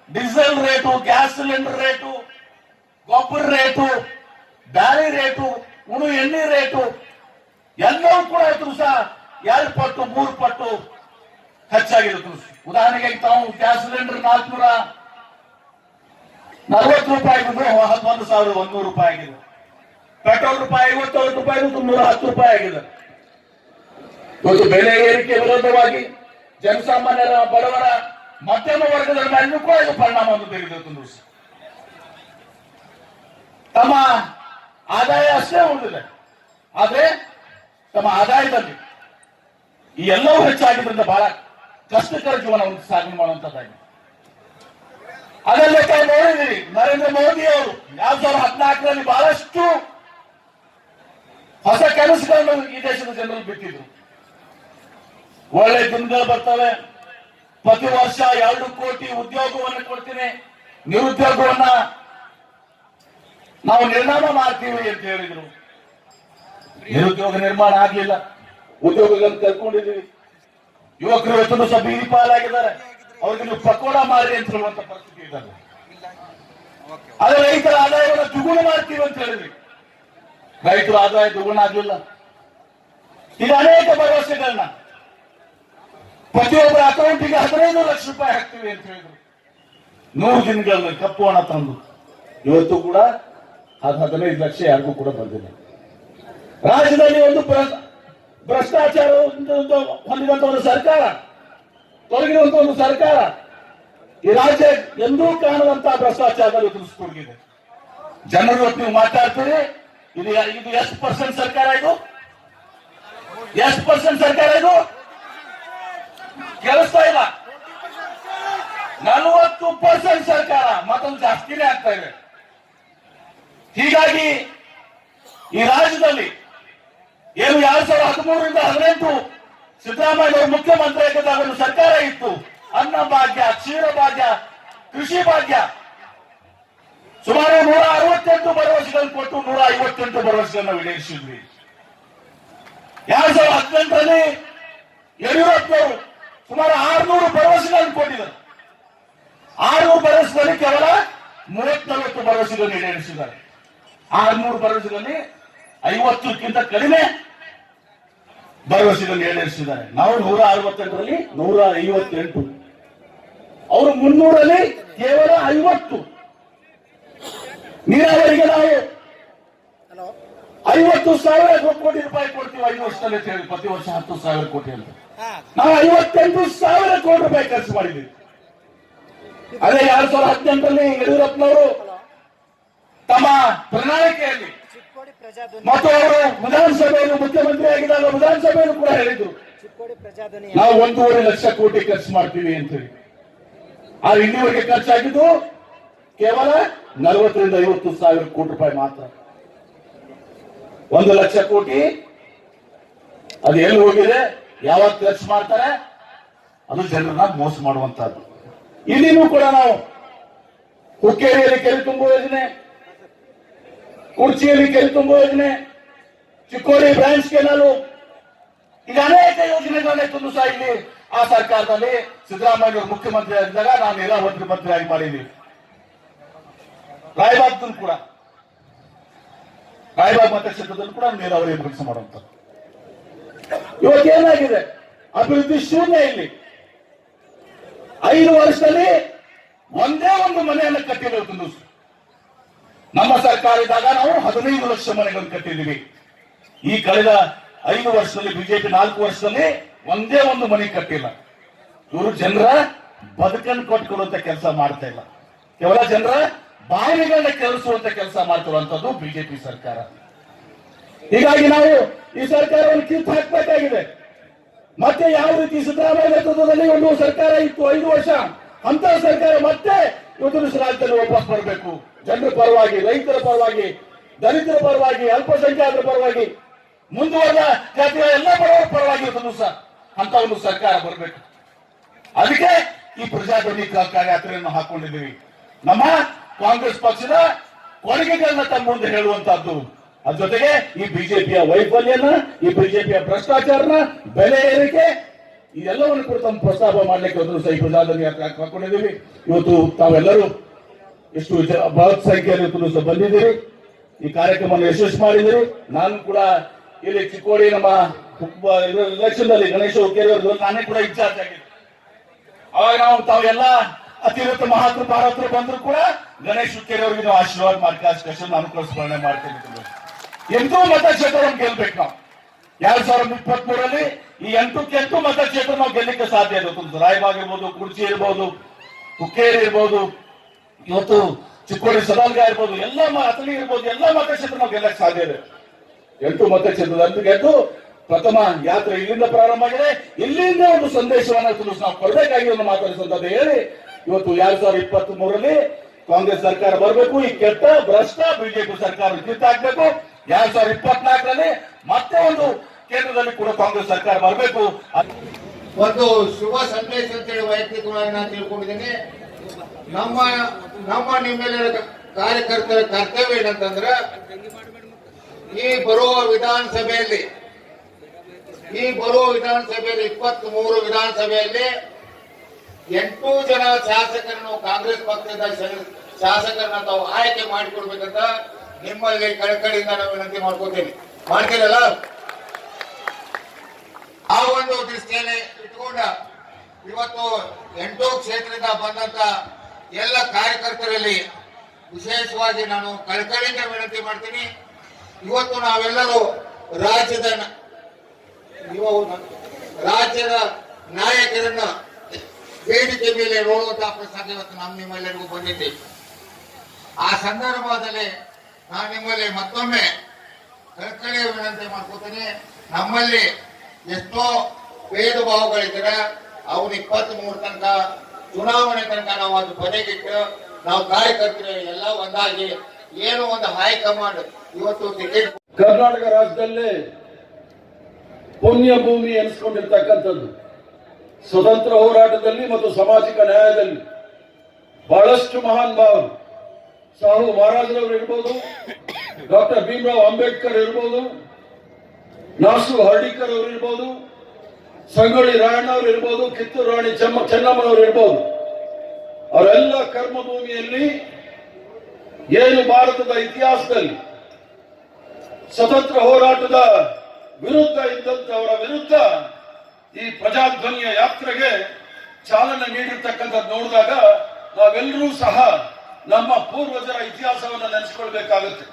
diesel rate, gas cylinder rate, ಗೊಬ್ಬರ ರೇಟು, ಬ್ಯಾರಿ ರೇಟು, ಉಣು ಎಣ್ಣೆ ರೇಟು ಎಲ್ಲವೂ ಕೂಡ ಇವತ್ತು ಸಹ 2 ಪಟ್ಟು 3 ಪಟ್ಟು ಹೆಚ್ಚಾಗಿರುತ್ತೆ. ಉದಾಹರಣೆಗೆ ತಾವು ಗ್ಯಾಸ್ ಸಿಲಿಂಡರ್ 440 ರೂಪಾಯಿ ಆಗಿದ್ರೆ 11,100 ರೂಪಾಯಿ ಆಗಿದೆ. ಪೆಟ್ರೋಲ್ ರೂಪಾಯಿ 59 ರೂಪಾಯಿ 310 ರೂಪಾಯಿ ಆಗಿದೆ. ಇವತ್ತು ಬೆಲೆ ಏರಿಕೆ ವಿರೋಧವಾಗಿ ಜನಸಾಮಾನ್ಯರ, ಬಡವರ, ಮಧ್ಯಮ ವರ್ಗದ ಮೇಲೂ ಕೂಡ ಇದು ಪರಿಣಾಮವನ್ನು ಬೀರಿದೆ. ತಮ್ಮ ಆದಾಯ ಅಷ್ಟೇ ಉಳಿದಿದೆ, ಆದ್ರೆ ತಮ್ಮ ಆದಾಯದಲ್ಲಿ ಈ ಎಲ್ಲವೂ ಹೆಚ್ಚಾಗಿದ್ದರಿಂದ ಬಹಳ ಕಷ್ಟಕರ ಜೀವನವನ್ನು ಸಾಧನೆ ಮಾಡುವಂತದ್ದಾಗಿದೆ. ಅದರಲ್ಲಿ ತಾವು ನೋಡಿದ್ದೀರಿ, ನರೇಂದ್ರ ಮೋದಿ ಅವರು 2014ರಲ್ಲಿ ಬಹಳಷ್ಟು ಹೊಸ ಕೆಲಸಗಳನ್ನು ಈ ದೇಶದ ಜನರು ಬಿಟ್ಟಿದ್ರು. ಒಳ್ಳೆ ದಿನಗಳು ಬರ್ತವೆ, ಪ್ರತಿ ವರ್ಷ 2 ಕೋಟಿ ಉದ್ಯೋಗವನ್ನು ಕೊಡ್ತೀನಿ, ನಿರುದ್ಯೋಗವನ್ನ ನಾವು ನಿರ್ಮಾಣ ಮಾಡ್ತೀವಿ ಅಂತ ಹೇಳಿದ್ರು. ನಿರುದ್ಯೋಗ ನಿರ್ಮಾಣ ಆಗ್ಲಿಲ್ಲ, ಉದ್ಯೋಗಗಳನ್ನು ಕಲ್ಕೊಂಡಿದ್ದೀವಿ. ಯುವಕರು ಇವತ್ತು ಸಹ ಬೀದಿ ಪಾಲಾಗಿದ್ದಾರೆ, ಅವ್ರಿಗೆ ನೀವು ಪಕೋಡ ಮಾರಿ ಅಂತ ಹೇಳುವಂತ ಪರಿಸ್ಥಿತಿ ಇದ್ದಾರೆ. ಅದೇ ರೈತರ ಆದಾಯವನ್ನು ದ್ವಿಗುಣ ಮಾಡ್ತೀವಿ ಅಂತ ಹೇಳಿದ್ವಿ, ರೈತರ ಆದಾಯ ದ್ವಿಗುಣ ಆಗ್ಲಿಲ್ಲ. ಈಗ ಅನೇಕ ಭರವಸೆಗಳನ್ನ ಪ್ರತಿಯೊಬ್ಬರ ಅಕೌಂಟಿಗೆ 15 ಲಕ್ಷ ರೂಪಾಯಿ ಹಾಕ್ತೀವಿ ಅಂತ ಹೇಳಿದ್ರು. 100 ದಿನಗಳಲ್ಲಿ ಕಪ್ಪು ಹಣ ತಂದು ಇವತ್ತು ಕೂಡ 15 ಲಕ್ಷ ಯಾರಿಗೂ ಕೂಡ ಬಂದಿಲ್ಲ. ರಾಜ್ಯದಲ್ಲಿ ಒಂದು ಭ್ರಷ್ಟಾಚಾರ ಹೊಂದಿರುವಂತಹ ಒಂದು ಸರ್ಕಾರ, ತೊಲಗಿರುವಂತಹ ಒಂದು ಸರ್ಕಾರ, ಈ ರಾಜ್ಯ ಎಂದೂ ಕಾಣದಂತಹ ಭ್ರಷ್ಟಾಚಾರದಲ್ಲಿ ತೊಡಗಿದೆ. ಜನರು ಇವತ್ತು ನೀವು ಮಾತಾಡ್ತೀರಿ, ಇದು ಎಷ್ಟು ಪರ್ಸೆಂಟ್ ಸರ್ಕಾರ, ಇದು ಎಷ್ಟು ಪರ್ಸೆಂಟ್ ಸರ್ಕಾರ, ಇದು ಕೇಳಿಸ್ತಾ ಇಲ್ಲ. 40% ಸರ್ಕಾರ, ಮತ್ತೊಂದು ಜಾಸ್ತಿನೇ ಆಗ್ತಾ ಇದೆ. ಹೀಗಾಗಿ ಈ ರಾಜ್ಯದಲ್ಲಿ ಏನು 2013ರಿಂದ 2018 ಸಿದ್ದರಾಮಯ್ಯ ಅವರು ಮುಖ್ಯಮಂತ್ರಿ ಆಗಿದ್ದಾಗ ಒಂದು ಸರ್ಕಾರ ಇತ್ತು. ಅನ್ನ ಭಾಗ್ಯ, ಕ್ಷೀರ ಭಾಗ್ಯ, ಕೃಷಿ ಭಾಗ್ಯ, ಸುಮಾರು 168 ಭರವಸೆಗಳನ್ನು ಕೊಟ್ಟು 158 ಭರವಸೆಗಳನ್ನು ಈಡೇರಿಸಿದ್ವಿ. 2018ರಲ್ಲಿ ಯಡಿಯೂರಪ್ಪನವರು ಸುಮಾರು 600 ಭರವಸೆಗಳನ್ನು ಕೊಟ್ಟಿದ್ದಾರೆ. 600 ಭರವಸೆಗಳಲ್ಲಿ ಕೇವಲ 30-40 ಭರವಸೆಗಳನ್ನು ಈಡೇರಿಸಿದ್ದಾರೆ. 600 ಭರವಸೆಗಳಲ್ಲಿ 50ಕ್ಕಿಂತ ಕಡಿಮೆ ಭರವಸೆಗಳನ್ನು ಈಡೇರಿಸಿದ್ದಾರೆ. ನಾವು 168ರಲ್ಲಿ 158, ಅವರು 300ರಲ್ಲಿ ಕೇವಲ 50. ನೀರಾವರಿಗೆ ನಾವು 50,000 ಕೋಟಿ ರೂಪಾಯಿ ಕೊಡ್ತೀವಿ 5 ವರ್ಷದಲ್ಲಿ ಅಂತ ಹೇಳಿ, ಪ್ರತಿ ವರ್ಷ 10,000 ಕೋಟಿ ಅಂತ. ನಾವು 58,000 ಕೋಟಿ ರೂಪಾಯಿ ಖರ್ಚು ಮಾಡಿದ್ದೀವಿ. ಅದೇ 2018ರಲ್ಲಿ ಯಡಿಯೂರಪ್ಪನವರು ತಮ್ಮ ಪ್ರಣಾಳಿಕೆಯಲ್ಲಿ ಮತ್ತು ಅವರು ವಿಧಾನಸಭೆಯನ್ನು ಮುಖ್ಯಮಂತ್ರಿ ಆಗಿದ್ದಾಗ ವಿಧಾನಸಭೆಯನ್ನು ಕೂಡ ಹೇಳಿದ್ರು, ನಾವು 1.5 ಲಕ್ಷ ಕೋಟಿ ಖರ್ಚು ಮಾಡ್ತೀವಿ ಅಂತ ಹೇಳಿ. ಆದ್ರೆ ಇಲ್ಲಿವರೆಗೆ ಖರ್ಚಾಗಿದ್ದು ಕೇವಲ 40ರಿಂದ 50,000 ಕೋಟಿ ರೂಪಾಯಿ ಮಾತ್ರ. 1 ಲಕ್ಷ ಕೋಟಿ ಅದು ಎಲ್ಲಿ ಹೋಗಿದೆ, ಯಾವಾಗ ಖರ್ಚು ಮಾಡ್ತಾರೆ, ಅದು ಜನರನ್ನ ಮೋಸ ಮಾಡುವಂತಹದ್ದು. ಇಲ್ಲಿನೂ ಕೂಡ ನಾವು ಹುಕ್ಕೇರಿಯಲ್ಲಿ ಕೆರೆ ತುಂಬುವ ಯೋಜನೆ, ಕುರ್ಚಿಯಲ್ಲಿ ಕೆರೆ ತುಂಬುವ ಯೋಜನೆ, ಚಿಕ್ಕೋಡಿ ಬ್ರಾಂಚ್ ಕೆನಾಲು, ಈಗ ಅನೇಕ ಯೋಜನೆಗಳನ್ನ ಸಹ ಇಲ್ಲಿ ಆ ಸರ್ಕಾರದಲ್ಲಿ ಸಿದ್ದರಾಮಯ್ಯ ಅವರು ಮುಖ್ಯಮಂತ್ರಿ ಆಗಿದ್ದಾಗ ನಾವು ನೀರಾವರಿ ಮಂತ್ರಿಯಾಗಿ ಮಾಡಿದ್ದೀವಿ. ರಾಯಬಾಗ್ ಕೂಡ, ರಾಯಬಾಗ್ ಮತಕ್ಷೇತ್ರದಲ್ಲಿ ಕೂಡ ನೀರಾವರಿ ಕೆಲಸ ಮಾಡುವಂಥದ್ದು. ಇವತ್ತು ಏನಾಗಿದೆ, ಅಭಿವೃದ್ಧಿ ಶೂನ್ಯ. ಇಲ್ಲಿ 5 ವರ್ಷದಲ್ಲಿ ಒಂದೇ ಒಂದು ಮನೆಯನ್ನು ಕಟ್ಟಿರೋದು. ನಮ್ಮ ಸರ್ಕಾರ ಇದ್ದಾಗ ನಾವು 15 ಲಕ್ಷ ಮನೆಗಳನ್ನು ಕಟ್ಟಿದ್ದೀವಿ. ಈ ಕಳೆದ 5 ವರ್ಷದಲ್ಲಿ ಬಿಜೆಪಿ 4 ವರ್ಷದಲ್ಲಿ ಒಂದೇ ಒಂದು ಮನೆ ಕಟ್ಟಿಲ್ಲ. ಇವರು ಜನರ ಬದುಕನ್ನು ಕೊಟ್ಟುಕೊಡುವಂತ ಕೆಲಸ ಮಾಡ್ತಾ ಇಲ್ಲ, ಕೇವಲ ಜನರ ಭಾವನೆಗಳನ್ನ ಕೆಳಿಸುವಂತ ಕೆಲಸ ಮಾಡ್ತಿರುವಂತದ್ದು ಬಿಜೆಪಿ ಸರ್ಕಾರ. ಹೀಗಾಗಿ ನಾವು ಈ ಸರ್ಕಾರವನ್ನು ಕಿತ್ತು ಹಾಕಬೇಕಾಗಿದೆ. ಮತ್ತೆ ಯಾವ ರೀತಿ ಸಿದ್ದರಾಮಯ್ಯ ನೇತೃತ್ವದಲ್ಲಿ ಒಂದು ಸರ್ಕಾರ ಇತ್ತು 5 ವರ್ಷ, ಅಂತ ಸರ್ಕಾರ ಮತ್ತೆ ಇವತ್ತು ರಾಜ್ಯದಲ್ಲಿ ವಾಪಸ್ ಬರಬೇಕು. ಜನರ ಪರವಾಗಿ, ರೈತರ ಪರವಾಗಿ, ದಲಿತರ ಪರವಾಗಿ, ಅಲ್ಪಸಂಖ್ಯಾತರ ಪರವಾಗಿ, ಮುಂದುವರೆದ ಜಾತಿಯ ಎಲ್ಲ ಬಡವರ ಪರವಾಗಿ ಇವತ್ತು ಸಹ ಅಂತ ಒಂದು ಸರ್ಕಾರ ಬರಬೇಕು. ಅದಕ್ಕೆ ಈ ಪ್ರಜಾಧ್ವನಿ ಕಾರ್ಯಾಚರಣೆಯನ್ನು ಹಾಕೊಂಡಿದ್ದೀವಿ. ನಮ್ಮ ಕಾಂಗ್ರೆಸ್ ಪಕ್ಷದ ಕೊಡುಗೆಗಳನ್ನ ತಮ್ಮ ಮುಂದೆ ಹೇಳುವಂತಹದ್ದು. ಅದ್ರ ಜೊತೆಗೆ ಈ ಬಿಜೆಪಿಯ ವೈಫಲ್ಯನ, ಈ ಬಿಜೆಪಿಯ ಭ್ರಷ್ಟಾಚಾರನ, ಬೆಲೆ ಏರಿಕೆ, ಇದೆಲ್ಲವನ್ನು ಕೂಡ ತಮ್ಮ ಪ್ರಸ್ತಾಪ ಮಾಡ್ಲಿಕ್ಕೆ ಸಹ ಈ ಪ್ರಜಾಧ್ವನಿ ಹಾಕೊಂಡಿದ್ದೀವಿ. ಇವತ್ತು ತಾವೆಲ್ಲರೂ ಎಷ್ಟು ಬೃಹತ್ ಸಂಖ್ಯೆಯಲ್ಲಿ ಸಹ ಬಂದಿದ್ದೀರಿ, ಈ ಕಾರ್ಯಕ್ರಮವನ್ನು ಯಶಸ್ವಿ ಮಾಡಿದ್ದೀರಿ. ನಾನು ಕೂಡ ಇಲ್ಲಿ ಚಿಕ್ಕೋಡಿ ನಮ್ಮ ಎಲೆಕ್ಷನ್ ನಲ್ಲಿ ಗಣೇಶ ಹುಕ್ಕೇರಿ ನಾನೇ ಕೂಡ ಇನ್ಚಾರ್ಜ್ ಆಗಿದ್ದೆ. ಅವಾಗ ನಾವು ತಾವೆಲ್ಲ ಅತಿರಥ ಮಹಾತ್ಮ ಭಾರತರು ಬಂದ್ರು ಕೂಡ ಗಣೇಶ್ ಹುಕ್ಕೇರಿ ಅವರಿಗೆ ನಾವು ಆಶೀರ್ವಾದ ಮಾಡಿ ಅನುಕರಿಸ್ಮರಣೆ ಮಾಡ್ತೇವೆ. ಎಂಟು ಮತಕ್ಷೇತ್ರವನ್ನು ಗೆಲ್ಬೇಕು ನಾವು. 2023ರಲ್ಲಿ ಈ 8 ಮತಕ್ಷೇತ್ರ ನಾವು ಗೆಲ್ಲಕ್ಕೆ ಸಾಧ್ಯ ಇದೆ. ರಾಯಬಾಗ್ ಇರ್ಬೋದು, ಕುರ್ಚಿ ಇರ್ಬೋದು, ಹುಕ್ಕೇರಿ ಇರ್ಬೋದು, ಇವತ್ತು ಚಿಕ್ಕೋಡಿ ಸದಾಲ್ಗ ಇರ್ಬೋದು, ಎಲ್ಲ ಅತಲಿ ಇರ್ಬೋದು, ಎಲ್ಲ ಮತಕ್ಷೇತ್ರ ನಾವು ಗೆಲ್ಲಕ್ಕೆ ಸಾಧ್ಯ ಇದೆ. 8 ಮತಕ್ಷೇತ್ರದಲ್ಲಿ ಗೆದ್ದು ಪ್ರಥಮ ಯಾತ್ರೆ ಇಲ್ಲಿಂದ ಪ್ರಾರಂಭ ಆಗಿದೆ. ಇಲ್ಲಿಂದ ಒಂದು ಸಂದೇಶವನ್ನು ತಿಳಿಸಿ ನಾವು ಕೊಡಬೇಕಾಗಿರೋದು ಮಾತಾಡಿಸುವಂತದ್ದು ಹೇಳಿ ಇವತ್ತು 2023ರಲ್ಲಿ ಕಾಂಗ್ರೆಸ್ ಸರ್ಕಾರ ಬರಬೇಕು. ಈ ಕೆಟ್ಟ ಭ್ರಷ್ಟ ಬಿಜೆಪಿ ಸರ್ಕಾರ ಕಿತ್ತಾಕ್ಬೇಕು. 2024ರಲ್ಲಿ ಮತ್ತೆ ಒಂದು ಕೇಂದ್ರದಲ್ಲಿ ಕೂಡ ಕಾಂಗ್ರೆಸ್ ಸರ್ಕಾರ ಬರಬೇಕು. ಒಂದು ಶುಭ ಸಂದೇಶ ಅಂತೇಳಿ ವೈಯಕ್ತಿಕವಾಗಿ ನಾನು ತಿಳ್ಕೊಂಡಿದ್ದೀನಿ. ನಮ್ಮ ನಿಮ್ಮೆಲ್ಲರ ಕಾರ್ಯಕರ್ತರ ಕರ್ತವ್ಯ ಏನಂತಂದ್ರೆ ಈ ಬರುವ ವಿಧಾನಸಭೆಯಲ್ಲಿ 23 ವಿಧಾನಸಭೆಯಲ್ಲಿ 8 ಜನ ಶಾಸಕರನ್ನು ಕಾಂಗ್ರೆಸ್ ಪಕ್ಷದ ಶಾಸಕರನ್ನ ತಾವು ಆಯ್ಕೆ ಮಾಡಿಕೊಡ್ಬೇಕಂತ ನಿಮ್ಮಲ್ಲಿ ಕಳಕಳಿಯಿಂದ ನಾನು ವಿನಂತಿ ಮಾಡ್ತೀರಲ್ಲ. ಆ ಒಂದು ದೃಷ್ಟಿಯಲ್ಲಿ ಇಟ್ಕೊಂಡ ಇವತ್ತು 8 ಕ್ಷೇತ್ರದಿಂದ ಬಂದಂತ ಎಲ್ಲ ಕಾರ್ಯಕರ್ತರಲ್ಲಿ ವಿಶೇಷವಾಗಿ ನಾನು ಕಳಕಳಿಯಿಂದ ವಿನಂತಿ ಮಾಡ್ತೀನಿ. ಇವತ್ತು ನಾವೆಲ್ಲರೂ ರಾಜ್ಯದ ನಾಯಕರನ್ನ ವೇದಿಕೆ ಮೇಲೆ ನೋಡುವಂತಹ ಪ್ರಸಂಗ ಇವತ್ತು ನಿಮ್ಮೆಲ್ಲರಿಗೂ ಬಂದಿದೆ. ಆ ಸಂದರ್ಭದಲ್ಲಿ ನಾನು ನಿಮ್ಮಲ್ಲಿ ಮತ್ತೊಮ್ಮೆ ಕಳಕಳಿಯ ವಿನಂತಿ ಮಾಡ್ಕೋತೀನಿ. ನಮ್ಮಲ್ಲಿ ಎಷ್ಟೋ ಭೇದ ಭಾವಗಳಿದ್ರೆ ಅವನು 23 ತನಕ ಚುನಾವಣೆ ತನಕ ನಾವು ಅದು ಬದಿಗಿಟ್ಟು ನಾವು ಕಾರ್ಯಕರ್ತರು ಎಲ್ಲ ಒಂದಾಗಿ ಏನು ಒಂದು ಹೈಕಮಾಂಡ್ ಇವತ್ತು ಟಿಕೆಟ್ ಕರ್ನಾಟಕ ರಾಜ್ಯದಲ್ಲೇ ಪುಣ್ಯ ಭೂಮಿ ಎನಿಸ್ಕೊಂಡಿರ್ತಕ್ಕಂಥದ್ದು ಸ್ವತಂತ್ರ ಹೋರಾಟದಲ್ಲಿ ಮತ್ತು ಸಾಮಾಜಿಕ ನ್ಯಾಯದಲ್ಲಿ ಬಹಳಷ್ಟು ಮಹಾನ್ ಭಾವರು ಸಾಹು ಮಹಾರಾಜರವರು ಇರ್ಬೋದು, ಡಾಕ್ಟರ್ ಭೀಮರಾವ್ ಅಂಬೇಡ್ಕರ್ ಇರ್ಬೋದು, ನಾಸು ಹರ್ಡಿಕರ್ ಅವರು ಇರ್ಬೋದು, ಸಂಗೊಳ್ಳಿ ರಾಯಣ್ಣವರು ಇರ್ಬೋದು, ಕಿತ್ತೂರು ರಾಣಿ ಚೆನ್ನಮ್ಮನವರು ಇರ್ಬೋದು. ಅವರೆಲ್ಲ ಕರ್ಮಭೂಮಿಯಲ್ಲಿ ಏನು ಭಾರತದ ಇತಿಹಾಸದಲ್ಲಿ ಸ್ವತಂತ್ರ ಹೋರಾಟದ ವಿರುದ್ಧ ಇದ್ದಂತವರ ವಿರುದ್ಧ ಈ ಪ್ರಜಾಧ್ವನಿಯ ಯಾತ್ರೆಗೆ ಚಾಲನೆ ನೀಡಿರ್ತಕ್ಕಂಥದ್ದು ನೋಡಿದಾಗ ನಾವೆಲ್ಲರೂ ಸಹ ನಮ್ಮ ಪೂರ್ವಜರ ಇತಿಹಾಸವನ್ನು ನೆನೆಸ್ಕೊಳ್ಬೇಕಾಗುತ್ತೆ.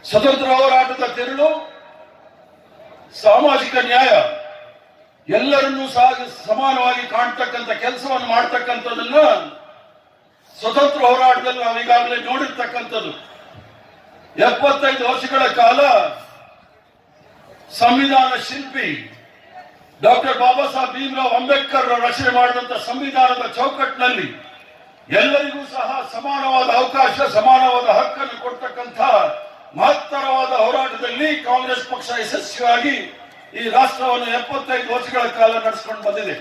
ಸ್ವತಂತ್ರ ಹೋರಾಟದ ತಿರುಳು ಸಾಮಾಜಿಕ ನ್ಯಾಯ ಎಲ್ಲರನ್ನೂ ಸಹ ಸಮಾನವಾಗಿ ಕಾಣ್ತಕ್ಕಂಥ ಕೆಲಸವನ್ನು ಮಾಡ್ತಕ್ಕಂಥದನ್ನ ಸ್ವತಂತ್ರ ಹೋರಾಟದಲ್ಲಿ ನಾವು ಈಗಾಗಲೇ ನೋಡಿರ್ತಕ್ಕಂಥದ್ದು. 75 ವರ್ಷಗಳ ಕಾಲ ಸಂವಿಧಾನ ಶಿಲ್ಪಿ ಡಾಕ್ಟರ್ ಬಾಬಾ ಸಾಹೇಬ್ ಭೀಮರಾವ್ ಅಂಬೇಡ್ಕರ್ ರಚನೆ ಮಾಡಿದಂತ ಸಂವಿಧಾನದ ಚೌಕಟ್ಟಿನಲ್ಲಿ ಎಲ್ಲರಿಗೂ ಸಹ ಸಮಾನವಾದ ಅವಕಾಶ, ಸಮಾನವಾದ ಹಕ್ಕನ್ನು ಕೊಡ್ತಕ್ಕಂಥ ಮಹತ್ತರವಾದ ಹೋರಾಟದಲ್ಲಿ ಕಾಂಗ್ರೆಸ್ ಪಕ್ಷ ಯಶಸ್ವಿಯಾಗಿ ಈ ರಾಷ್ಟ್ರವನ್ನು 75 ವರ್ಷಗಳ ಕಾಲ ನಡೆಸಿಕೊಂಡು ಬಂದಿದೆ.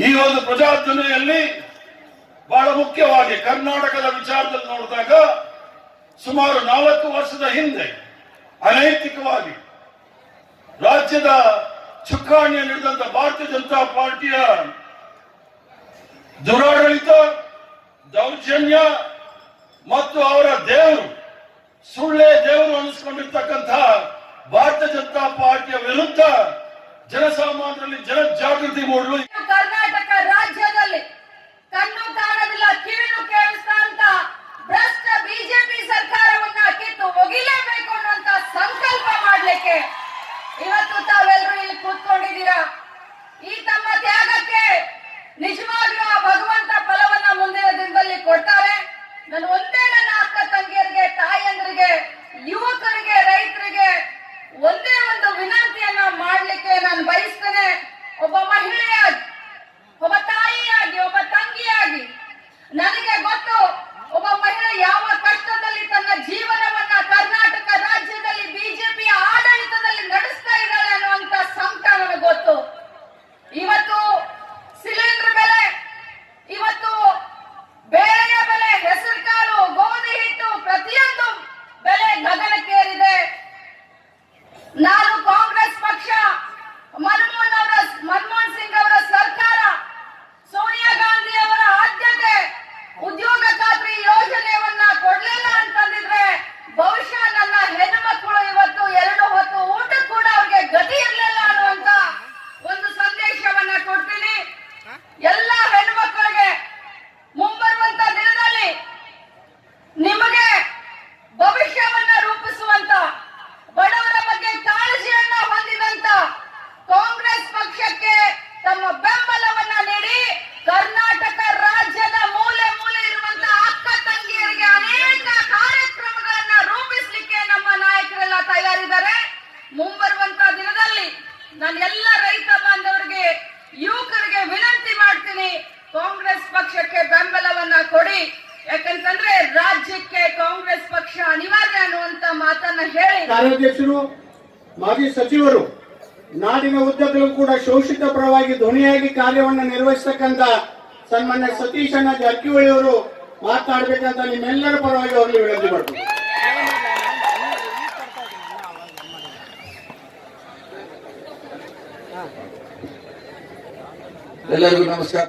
ಈ ಒಂದು ಪ್ರಜಾಧ್ವನಿಯಲ್ಲಿ ಬಹಳ ಮುಖ್ಯವಾಗಿ ಕರ್ನಾಟಕದ ವಿಚಾರದಲ್ಲಿ ನೋಡಿದಾಗ ಸುಮಾರು 4 ವರ್ಷದ ಹಿಂದೆ ಅನೈತಿಕವಾಗಿ ರಾಜ್ಯದ ಚುಕ್ಕಾಣಿಯನ್ನು ಹಿಡಿದಂತ ಭಾರತೀಯ ಜನತಾ ಪಾರ್ಟಿಯ ದುರಾಡಳಿತ, ದೌರ್ಜನ್ಯ ಮತ್ತು ಅವರ ದೇವರು ಸುಳ್ಳೆ ದೇವರು ಅನಿಸ್ಕೊಂಡಿರ್ತಕ್ಕಂಥ ಭಾರತೀಯ ಜನತಾ ಪಾರ್ಟಿಯ ವಿರುದ್ಧ ಜನಸಾಮಾನ್ಯರಲ್ಲಿ ಜನಜಾಗೃತಿ ಮೂಡಲು ಕರ್ನಾಟಕ ರಾಜ್ಯದಲ್ಲಿ ಕಣ್ಣು ಕಾಣೋದಿಲ್ಲ, ಕಿವಿನು ಕೇಳಿಸ್ತಾ ಅಂತ ಭ್ರಷ್ಟ ಬಿಜೆಪಿ ಸರ್ಕಾರವನ್ನ ಕಿತ್ತು ಒಗಿಲೇಬೇಕು ಅನ್ನುವಂತ ಸಂಕಲ್ಪ ಮಾಡ್ಲಿಕ್ಕೆ ಇವತ್ತು ತಾವೆಲ್ಲರೂ ಇಲ್ಲಿ ಕೂತ್ಕೊಂಡಿದ್ದೀರಾ. ಈ ತಮ್ಮ ತ್ಯಾಗಕ್ಕೆ ನಿಜವಾಗ್ಲೂ ಆ ಭಗವಂತ ಫಲವನ್ನ ಮುಂದಿನ ದಿನದಲ್ಲಿ ಕೊಡ್ತಾರೆ. ನಾನು ಒಂದೇ ನನ್ನ ಅಕ್ಕ ತಂಗಿಯರಿಗೆ, ತಾಯಂದ್ರಿಗೆ, ಯುವಕರಿಗೆ, ರೈತರಿಗೆ ಒಂದೇ ಒಂದು ವಿನಂತಿಯನ್ನ ಮಾಡ್ಲಿಕ್ಕೆ ನಾನು ಬಯಸ್ತೇನೆ. ಒಬ್ಬ ಮಹಿಳೆಯ ಕಾರ್ಯಾಧ್ಯಕ್ಷರು, ಮಾಜಿ ಸಚಿವರು, ನಾಡಿನ ಉದ್ದಗಲೂ ಕೂಡ ಶೋಷಿತ ಪರವಾಗಿ ಧ್ವನಿಯಾಗಿ ಕಾರ್ಯವನ್ನು ನಿರ್ವಹಿಸತಕ್ಕಂತ ಸನ್ಮಾನ್ಯ ಸತೀಶ್ ಅಣ್ಣ ಜಾರಕಿಹೊಳಿ ಅವರು ಮಾತನಾಡಬೇಕಂತ ನಿಮ್ಮೆಲ್ಲರ ಪರವಾಗಿ ಅವರಲ್ಲಿ ವಿನಂತಿ ಮಾಡ್ತೀನಿ. ಎಲ್ಲರಿಗೂ ನಮಸ್ಕಾರ.